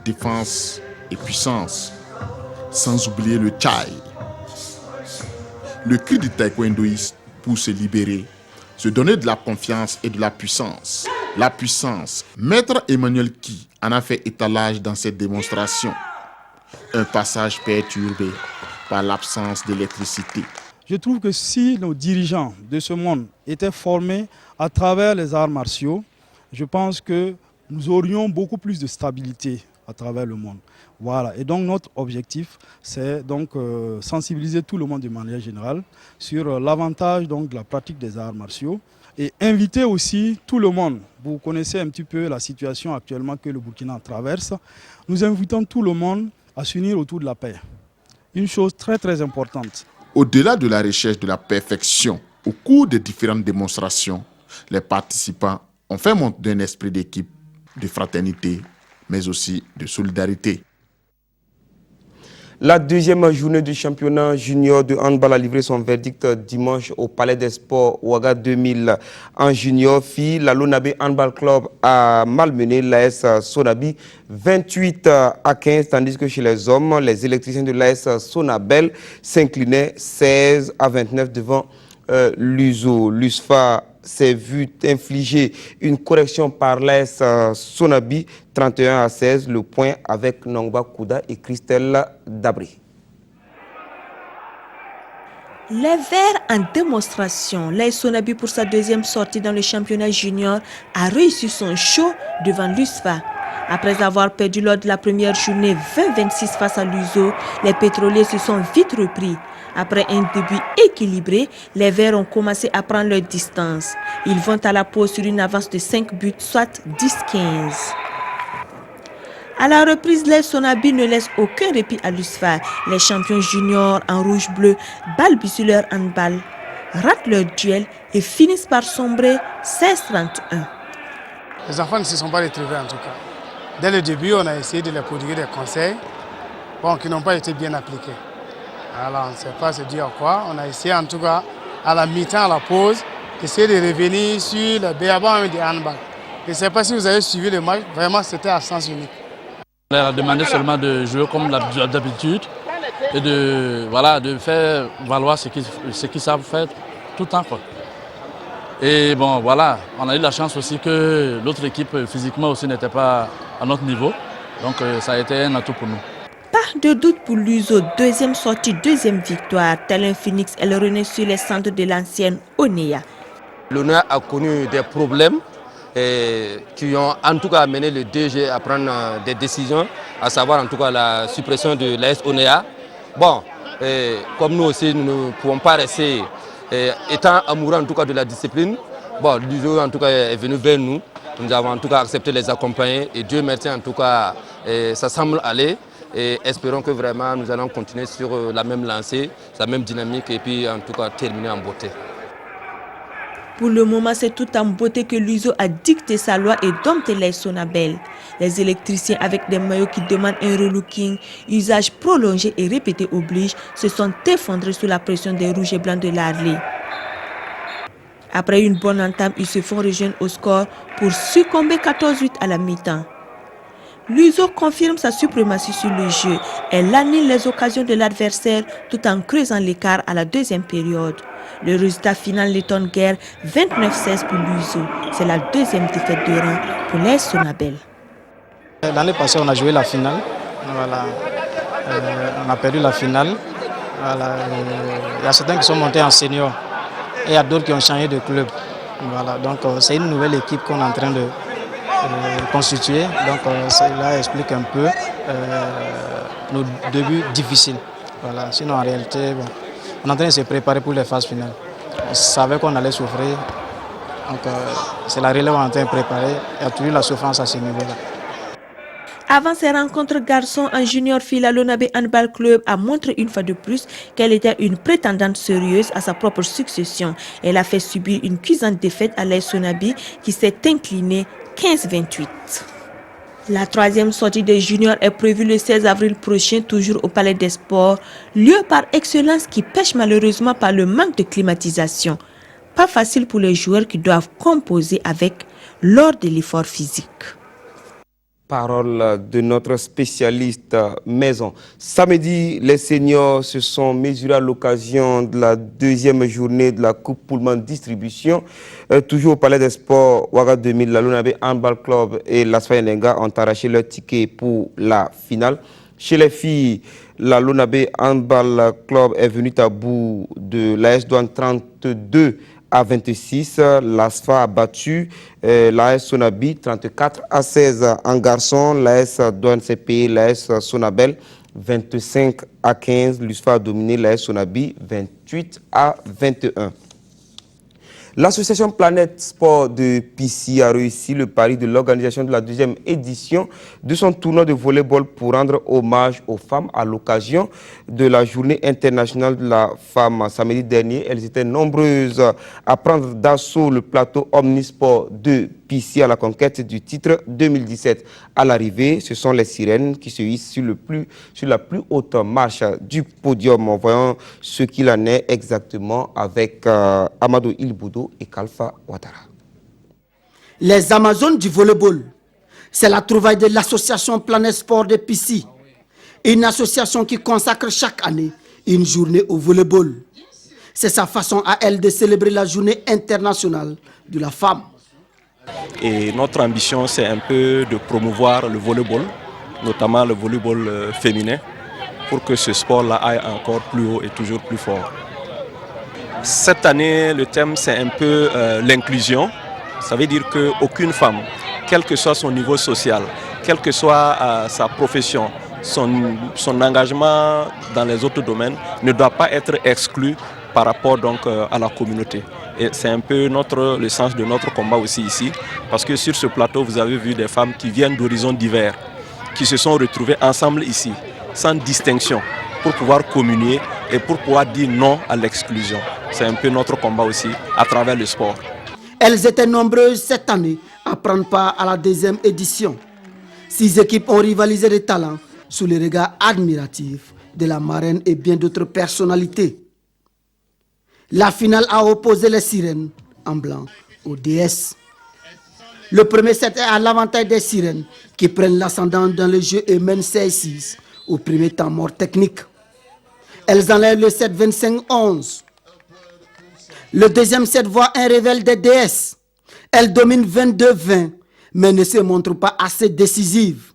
défense et puissance. Sans oublier le chai. Le cri du taekwondoïste pour se libérer, se donner de la confiance et de la puissance. La puissance, Maître Emmanuel Ki en a fait étalage dans cette démonstration. Un passage perturbé par l'absence d'électricité. Je trouve que si nos dirigeants de ce monde étaient formés à travers les arts martiaux, je pense que nous aurions beaucoup plus de stabilité à travers le monde. Voilà. Et donc notre objectif, c'est donc sensibiliser tout le monde de manière générale sur l'avantage donc de la pratique des arts martiaux et inviter aussi tout le monde. Vous connaissez un petit peu la situation actuellement que le Burkina traverse. Nous invitons tout le monde à s'unir autour de la paix. Une chose très très importante. Au-delà de la recherche de la perfection, au cours des différentes démonstrations, les participants ont fait montre d'un esprit d'équipe, de fraternité, mais aussi de solidarité. La deuxième journée du championnat junior de handball a livré son verdict dimanche au Palais des Sports Ouaga 2000. En junior filles, la Lonabé Handball Club a malmené l'AS Sonabi 28 à 15, tandis que chez les hommes, les électriciens de l'AS Sonabel s'inclinaient 16 à 29 devant l'USO. L'USFA s'est vu infliger une correction par l'AS Sonabi 31 à 16, le point avec Nongba Kouda et Christelle Dabri. Les Verts en démonstration, l'AS Sonabi pour sa deuxième sortie dans le championnat junior a réussi son show devant l'USFA. Après avoir perdu lors de la première journée 20-26 face à l'USO, les pétroliers se sont vite repris. Après un début équilibré, les Verts ont commencé à prendre leur distance. Ils vont à la pause sur une avance de 5 buts, soit 10-15. À la reprise, l'AS Sonabi ne laisse aucun répit à l'USFA. Les champions juniors en rouge-bleu balbutient leur handball, ratent leur duel et finissent par sombrer 16-31. Les enfants ne se sont pas retrouvés en tout cas. Dès le début, on a essayé de leur prodiguer des conseils qui n'ont pas été bien appliqués. Alors, on ne sait pas se dire quoi. On a essayé en tout cas, à la mi-temps, à la pause, d'essayer de revenir sur le béaba du handball. Je ne sais pas si vous avez suivi le match, vraiment c'était à sens unique. On leur a demandé seulement de jouer comme d'habitude et de faire valoir ce qu'ils savent faire tout le temps, quoi. Et bon, voilà, on a eu la chance aussi que l'autre équipe physiquement aussi n'était pas à notre niveau. Donc ça a été un atout pour nous. Pas de doute pour l'USO, deuxième sortie, deuxième victoire. Tel un phénix, elle renaît sur les centres de l'ancienne ONEA. L'ONEA a connu des problèmes qui ont en tout cas amené le DG à prendre des décisions, à savoir en tout cas la suppression de l'AS ONEA. Bon, comme nous aussi, nous ne pouvons pas rester étant amoureux en tout cas de la discipline. Bon, l'USO en tout cas est venu vers nous. Nous avons en tout cas accepté de les accompagner et Dieu merci en tout cas, ça semble aller. Et espérons que vraiment nous allons continuer sur la même lancée, la même dynamique et puis en tout cas terminer en beauté. Pour le moment, c'est tout en beauté que l'USO a dicté sa loi et dompté l'AS Sonabel. Les électriciens avec des maillots qui demandent un relooking, usage prolongé et répété oblige, se sont effondrés sous la pression des rouges et blancs de l'Arlé. Après une bonne entame, ils se font rejoindre au score pour succomber 14-8 à la mi-temps. L'USO confirme sa suprématie sur le jeu. Elle annule les occasions de l'adversaire tout en creusant l'écart à la deuxième période. Le résultat final n'étonne guère, 29-16 pour l'USO. C'est la deuxième défaite de rang pour l'AS Sonabel. L'année passée, on a joué la finale. Voilà. On a perdu la finale. Voilà. Il y a certains qui sont montés en senior et il y a d'autres qui ont changé de club. Voilà. Donc c'est une nouvelle équipe qu'on est en train de constituer. Donc cela explique un peu nos débuts difficiles. Voilà. Sinon en réalité, bon, on est en train de se préparer pour les phases finales. On savait qu'on allait souffrir. Donc c'est la relève qu'on est en train de préparer. Il y a toujours la souffrance à ce niveau-là. Avant ces rencontres garçons en junior fille, la Lonabe Handball Club a montré une fois de plus qu'elle était une prétendante sérieuse à sa propre succession. Elle a fait subir une cuisante défaite à l'AS Sonabi qui s'est inclinée 15-28. La troisième sortie des juniors est prévue le 16 avril prochain, toujours au Palais des Sports, lieu par excellence qui pêche malheureusement par le manque de climatisation. Pas facile pour les joueurs qui doivent composer avec lors de l'effort physique. Parole de notre spécialiste maison. Samedi, les seniors se sont mesurés à l'occasion de la deuxième journée de la Coupe Pullman Distribution. Toujours au Palais des Sports, Ouaga 2000, la Lonabe Handball Club et l'Asfa Yenenga ont arraché leur ticket pour la finale. Chez les filles, la Lonabe Handball Club est venue à bout de l'AS Douane 32 à 26, l'ASFA a battu l'AS Sonabi 34-16 en garçon, l'AS Douane CP, l'AS Sonabel 25-15, l'USFA a dominé l'AS Sonabi 28-21. L'association Planète Sport de Pissy a réussi le pari de l'organisation de la deuxième édition de son tournoi de volleyball pour rendre hommage aux femmes à l'occasion de la journée internationale de la femme. Samedi dernier, elles étaient nombreuses à prendre d'assaut le plateau Omnisport de Pissy à la conquête du titre 2017. À l'arrivée, ce sont les sirènes qui se hissent sur la plus haute marche du podium. Voyons ce qu'il en est exactement avec Amadou Ilboudo et Kalfa Ouattara. Les Amazones du volleyball, c'est la trouvaille de l'association Planète Sport de Pissy, une association qui consacre chaque année une journée au volleyball. C'est sa façon à elle de célébrer la journée internationale de la femme. Et notre ambition, c'est un peu de promouvoir le volleyball, notamment le volleyball féminin, pour que ce sport-là aille encore plus haut et toujours plus fort. Cette année, le thème, c'est un peu l'inclusion. Ça veut dire qu'aucune femme, quel que soit son niveau social, quelle que soit sa profession, son engagement dans les autres domaines, ne doit pas être exclue par rapport donc, à la communauté. Et c'est un peu le sens de notre combat aussi ici, parce que sur ce plateau, vous avez vu des femmes qui viennent d'horizons divers, qui se sont retrouvées ensemble ici, sans distinction, pour pouvoir communier et pour pouvoir dire non à l'exclusion. C'est un peu notre combat aussi, à travers le sport. Elles étaient nombreuses cette année à prendre part à la deuxième édition. 6 équipes ont rivalisé de talents sous les regards admiratifs de la marraine et bien d'autres personnalités. La finale a opposé les sirènes en blanc aux DS. Le premier set est à l'avantage des sirènes qui prennent l'ascendant dans le jeu et mènent 16-6 au premier temps mort technique. Elles enlèvent le set 25-11. Le deuxième set voit un réveil des DS. Elles dominent 22-20 mais ne se montrent pas assez décisives.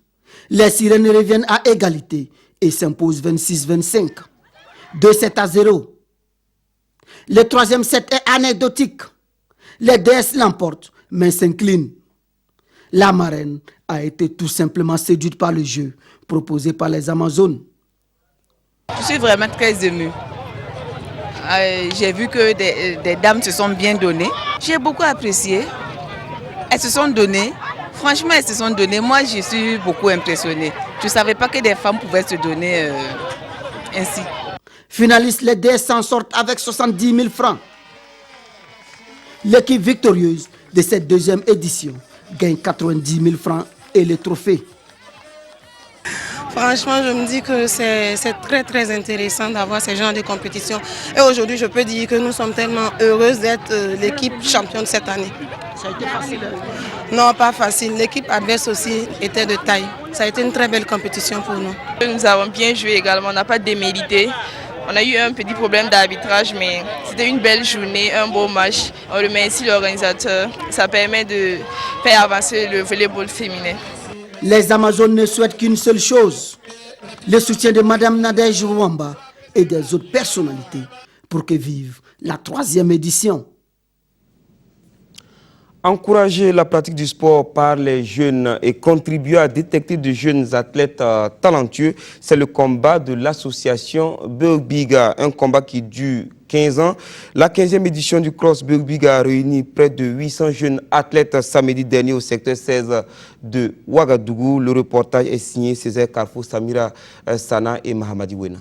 Les sirènes reviennent à égalité et s'imposent 26-25. 2-7-0. Le troisième set est anecdotique. Les DS l'emportent, mais s'inclinent. La marraine a été tout simplement séduite par le jeu proposé par les Amazones. Je suis vraiment très émue. J'ai vu que des dames se sont bien données. J'ai beaucoup apprécié. Elles se sont données. Franchement, elles se sont données. Moi, je suis beaucoup impressionnée. Je ne savais pas que des femmes pouvaient se donner ainsi. Finalistes, les DS s'en sortent avec 70 000 francs. L'équipe victorieuse de cette deuxième édition gagne 90 000 francs et le trophée. Franchement, je me dis que c'est très intéressant d'avoir ce genre de compétition. Et aujourd'hui, je peux dire que nous sommes tellement heureuses d'être l'équipe championne cette année. Ça a été facile? Non, pas facile. L'équipe adverse aussi était de taille. Ça a été une très belle compétition pour nous. Nous avons bien joué également, on n'a pas démérité. On a eu un petit problème d'arbitrage, mais c'était une belle journée, un beau match. On remercie l'organisateur. Ça permet de faire avancer le volleyball féminin. Les Amazones ne souhaitent qu'une seule chose, le soutien de Madame Nadège Rwamba et des autres personnalités pour que vive la 3e édition. Encourager la pratique du sport par les jeunes et contribuer à détecter de jeunes athlètes talentueux, c'est le combat de l'association Burgbiga, un combat qui dure 15 ans. La 15e édition du Cross Burgbiga a réuni près de 800 jeunes athlètes samedi dernier au secteur 16 de Ouagadougou. Le reportage est signé Césaire Carrefour, Samira Sana et Mahamadi Wena.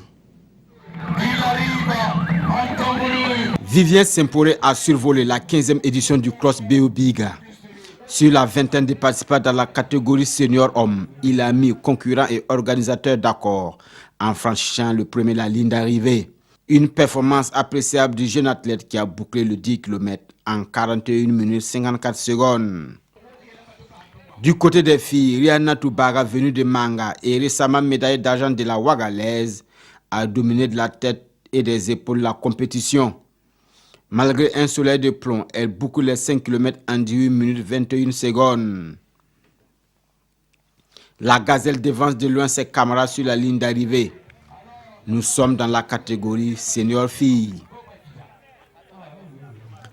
Vivien Semporé a survolé la 15e édition du Cross Burgbiga. Sur la vingtaine de participants dans la catégorie senior homme, il a mis concurrents et organisateurs d'accord en franchissant le premier la ligne d'arrivée. Une performance appréciable du jeune athlète qui a bouclé le 10 km en 41 minutes 54 secondes. Du côté des filles, Rihanna Toubaga, venue de Manga et récemment médaillée d'argent de la Ouagalaise, a dominé de la tête et des épaules la compétition. Malgré un soleil de plomb, elle boucle les 5 km en 18 minutes 21 secondes. La gazelle devance de loin ses camarades sur la ligne d'arrivée. Nous sommes dans la catégorie senior filles.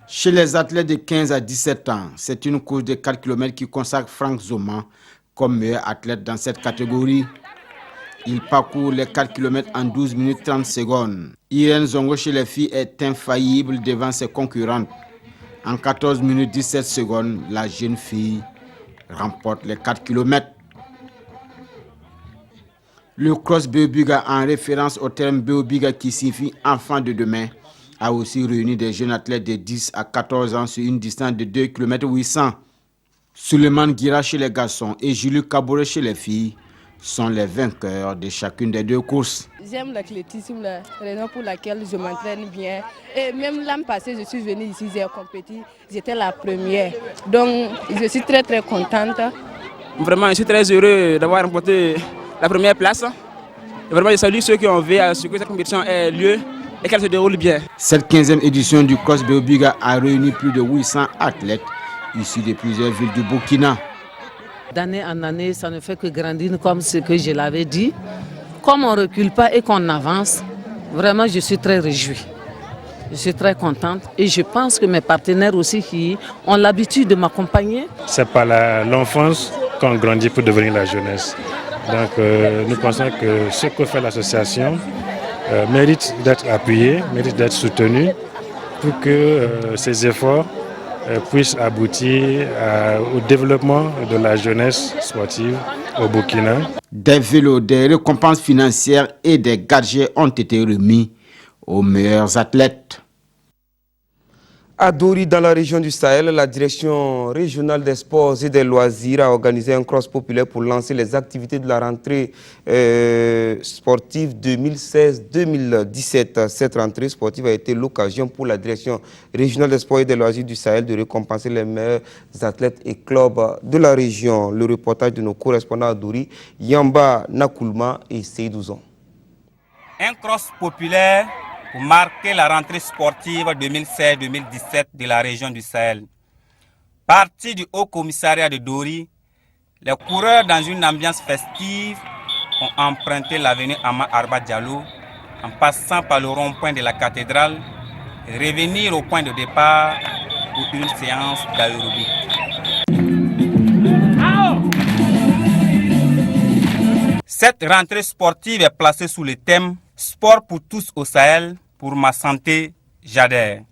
Chez les athlètes de 15 à 17 ans, c'est une course de 4 km qui consacre Franck Zoma comme meilleur athlète dans cette catégorie. Il parcourt les 4 km en 12 minutes 30 secondes. Irène Zongo chez les filles est infaillible devant ses concurrentes. En 14 minutes 17 secondes, la jeune fille remporte les 4 km. Le Cross Burgbiga, en référence au terme Burgbiga qui signifie enfant de demain, a aussi réuni des jeunes athlètes de 10 à 14 ans sur une distance de 2 km 800. Suleiman Guira chez les garçons et Julie Kaboré chez les filles sont les vainqueurs de chacune des deux courses. J'aime l'athlétisme, la raison pour laquelle je m'entraîne bien. Et même l'an passé, je suis venue ici, j'ai compéti, j'étais la première. Donc, je suis très contente. Vraiment, je suis très heureux d'avoir remporté la première place. Et vraiment, je salue ceux qui ont veillé à ce que cette compétition ait lieu et qu'elle se déroule bien. Cette 15e édition du Cross Burgbiga a réuni plus de 800 athlètes issus de plusieurs villes du Burkina. D'année en année, ça ne fait que grandir comme ce que je l'avais dit. Comme on ne recule pas et qu'on avance, vraiment je suis très réjouie. Je suis très contente et je pense que mes partenaires aussi qui ont l'habitude de m'accompagner. C'est par l'enfance qu'on grandit pour devenir la jeunesse. Donc nous pensons que ce que fait l'association mérite d'être appuyé, mérite d'être soutenu pour que ces efforts puissent aboutir au développement de la jeunesse sportive au Burkina. Des vélos, des récompenses financières et des gadgets ont été remis aux meilleurs athlètes. À Dori, dans la région du Sahel, la direction régionale des sports et des loisirs a organisé un cross populaire pour lancer les activités de la rentrée sportive 2016-2017. Cette rentrée sportive a été l'occasion pour la direction régionale des sports et des loisirs du Sahel de récompenser les meilleurs athlètes et clubs de la région. Le reportage de nos correspondants à Dori, Yamba Nakoulma et Seydouzon. Un cross populaire pour marquer la rentrée sportive 2016-2017 de la région du Sahel. Parti du Haut Commissariat de Dori, les coureurs dans une ambiance festive ont emprunté l'avenue Ama Arba Diallo en passant par le rond-point de la cathédrale et revenir au point de départ pour une séance d'aérobie. Cette rentrée sportive est placée sous le thème « Sport pour tous au Sahel ». Pour ma santé, j'adhère.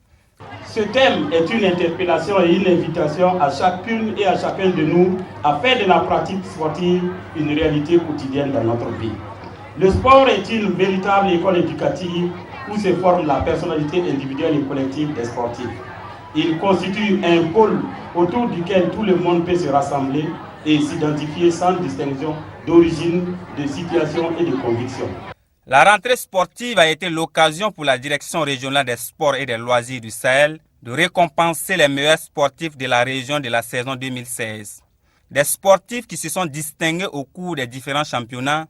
Ce thème est une interpellation et une invitation à chacune et à chacun de nous à faire de la pratique sportive une réalité quotidienne dans notre vie. Le sport est une véritable école éducative où se forme la personnalité individuelle et collective des sportifs. Il constitue un pôle autour duquel tout le monde peut se rassembler et s'identifier sans distinction d'origine, de situation et de conviction. La rentrée sportive a été l'occasion pour la direction régionale des sports et des loisirs du Sahel de récompenser les meilleurs sportifs de la région de la saison 2016. Des sportifs qui se sont distingués au cours des différents championnats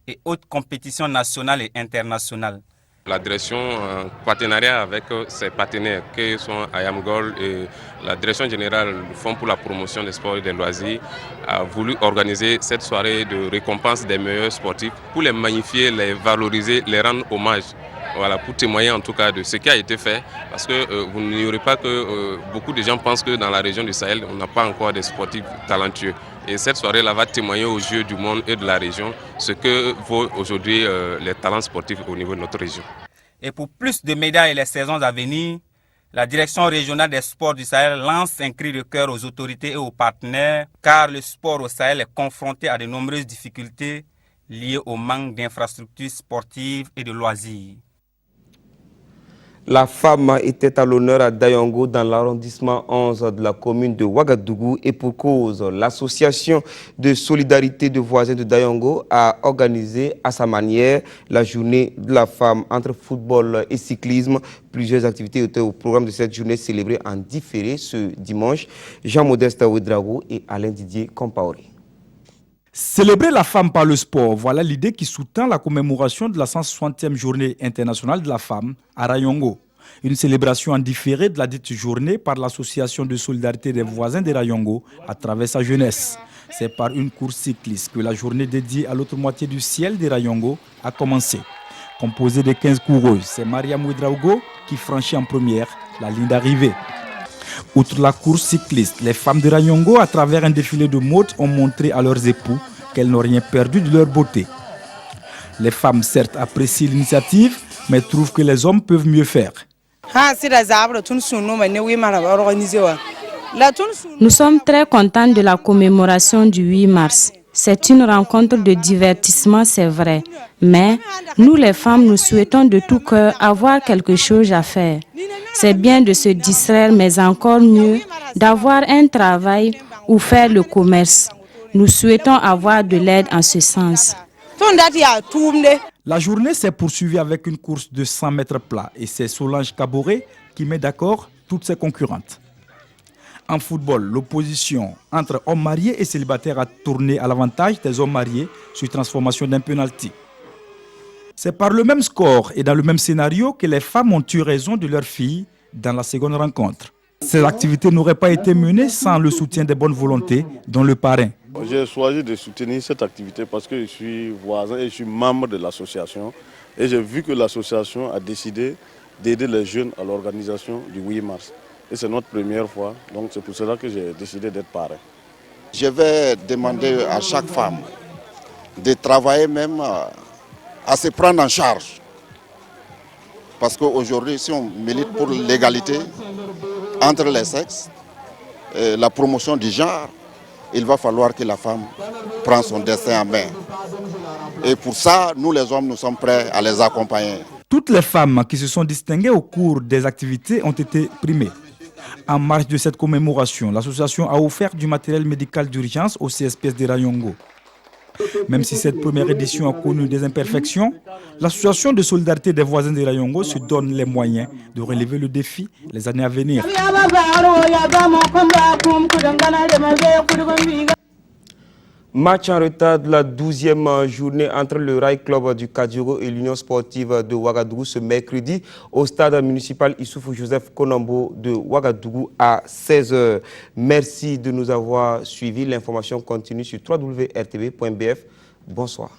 et autres compétitions nationales et internationales. La direction, en partenariat avec ses partenaires, qui sont Ayamgol et la direction générale du Fonds pour la promotion des sports et des loisirs, a voulu organiser cette soirée de récompense des meilleurs sportifs pour les magnifier, les valoriser, les rendre hommage. Voilà, pour témoigner en tout cas de ce qui a été fait, parce que vous n'ignorez pas que beaucoup de gens pensent que dans la région du Sahel, on n'a pas encore des sportifs talentueux. Et cette soirée-là va témoigner aux yeux du monde et de la région ce que vaut aujourd'hui les talents sportifs au niveau de notre région. Et pour plus de médailles les saisons à venir, la direction régionale des sports du Sahel lance un cri de cœur aux autorités et aux partenaires, car le sport au Sahel est confronté à de nombreuses difficultés liées au manque d'infrastructures sportives et de loisirs. La femme était à l'honneur à Dayongo dans l'arrondissement 11 de la commune de Ouagadougou et pour cause, l'association de solidarité de voisins de Dayongo a organisé à sa manière la journée de la femme entre football et cyclisme. Plusieurs activités étaient au programme de cette journée célébrée en différé ce dimanche. Jean-Modeste Ouedrago et Alain Didier Compaoré. Célébrer la femme par le sport, voilà l'idée qui sous-tend la commémoration de la 160e journée internationale de la femme à Rayongo. Une célébration en différé de la dite journée par l'association de solidarité des voisins de Rayongo à travers sa jeunesse. C'est par une course cycliste que la journée dédiée à l'autre moitié du ciel de Rayongo a commencé. Composée de 15 coureuses, c'est Mariam Ouedraogo qui franchit en première la ligne d'arrivée. Outre la course cycliste, les femmes de Rayongo, à travers un défilé de mode, ont montré à leurs époux qu'elles n'ont rien perdu de leur beauté. Les femmes, certes, apprécient l'initiative, mais trouvent que les hommes peuvent mieux faire. Nous sommes très contents de la commémoration du 8 mars. C'est une rencontre de divertissement, c'est vrai. Mais nous, les femmes, nous souhaitons de tout cœur avoir quelque chose à faire. C'est bien de se distraire, mais encore mieux d'avoir un travail ou faire le commerce. Nous souhaitons avoir de l'aide en ce sens. La journée s'est poursuivie avec une course de 100 mètres plats et c'est Solange Caboret qui met d'accord toutes ses concurrentes. En football, l'opposition entre hommes mariés et célibataires a tourné à l'avantage des hommes mariés sur transformation d'un penalty. C'est par le même score et dans le même scénario que les femmes ont eu raison de leurs filles dans la seconde rencontre. Ces activités n'auraient pas été menées sans le soutien des bonnes volontés, dont le parrain. J'ai choisi de soutenir cette activité parce que je suis voisin et je suis membre de l'association. Et j'ai vu que l'association a décidé d'aider les jeunes à l'organisation du 8 mars. Et c'est notre première fois, donc c'est pour cela que j'ai décidé d'être parrain. Je vais demander à chaque femme de travailler même à se prendre en charge. Parce qu'aujourd'hui, si on milite pour l'égalité entre les sexes, la promotion du genre, il va falloir que la femme prenne son destin en main. Et pour ça, nous les hommes, nous sommes prêts à les accompagner. Toutes les femmes qui se sont distinguées au cours des activités ont été primées. En marge de cette commémoration, l'association a offert du matériel médical d'urgence au CSPS de Rayongo. Même si cette première édition a connu des imperfections, l'association de solidarité des voisins de Rayongo se donne les moyens de relever le défi les années à venir. Match en retard de la 12e journée entre le Rail Club du Kadiogo et l'Union sportive de Ouagadougou ce mercredi au stade municipal Issoufou Joseph Konombo de Ouagadougou à 16h. Merci de nous avoir suivis. L'information continue sur www.rtv.bf. Bonsoir.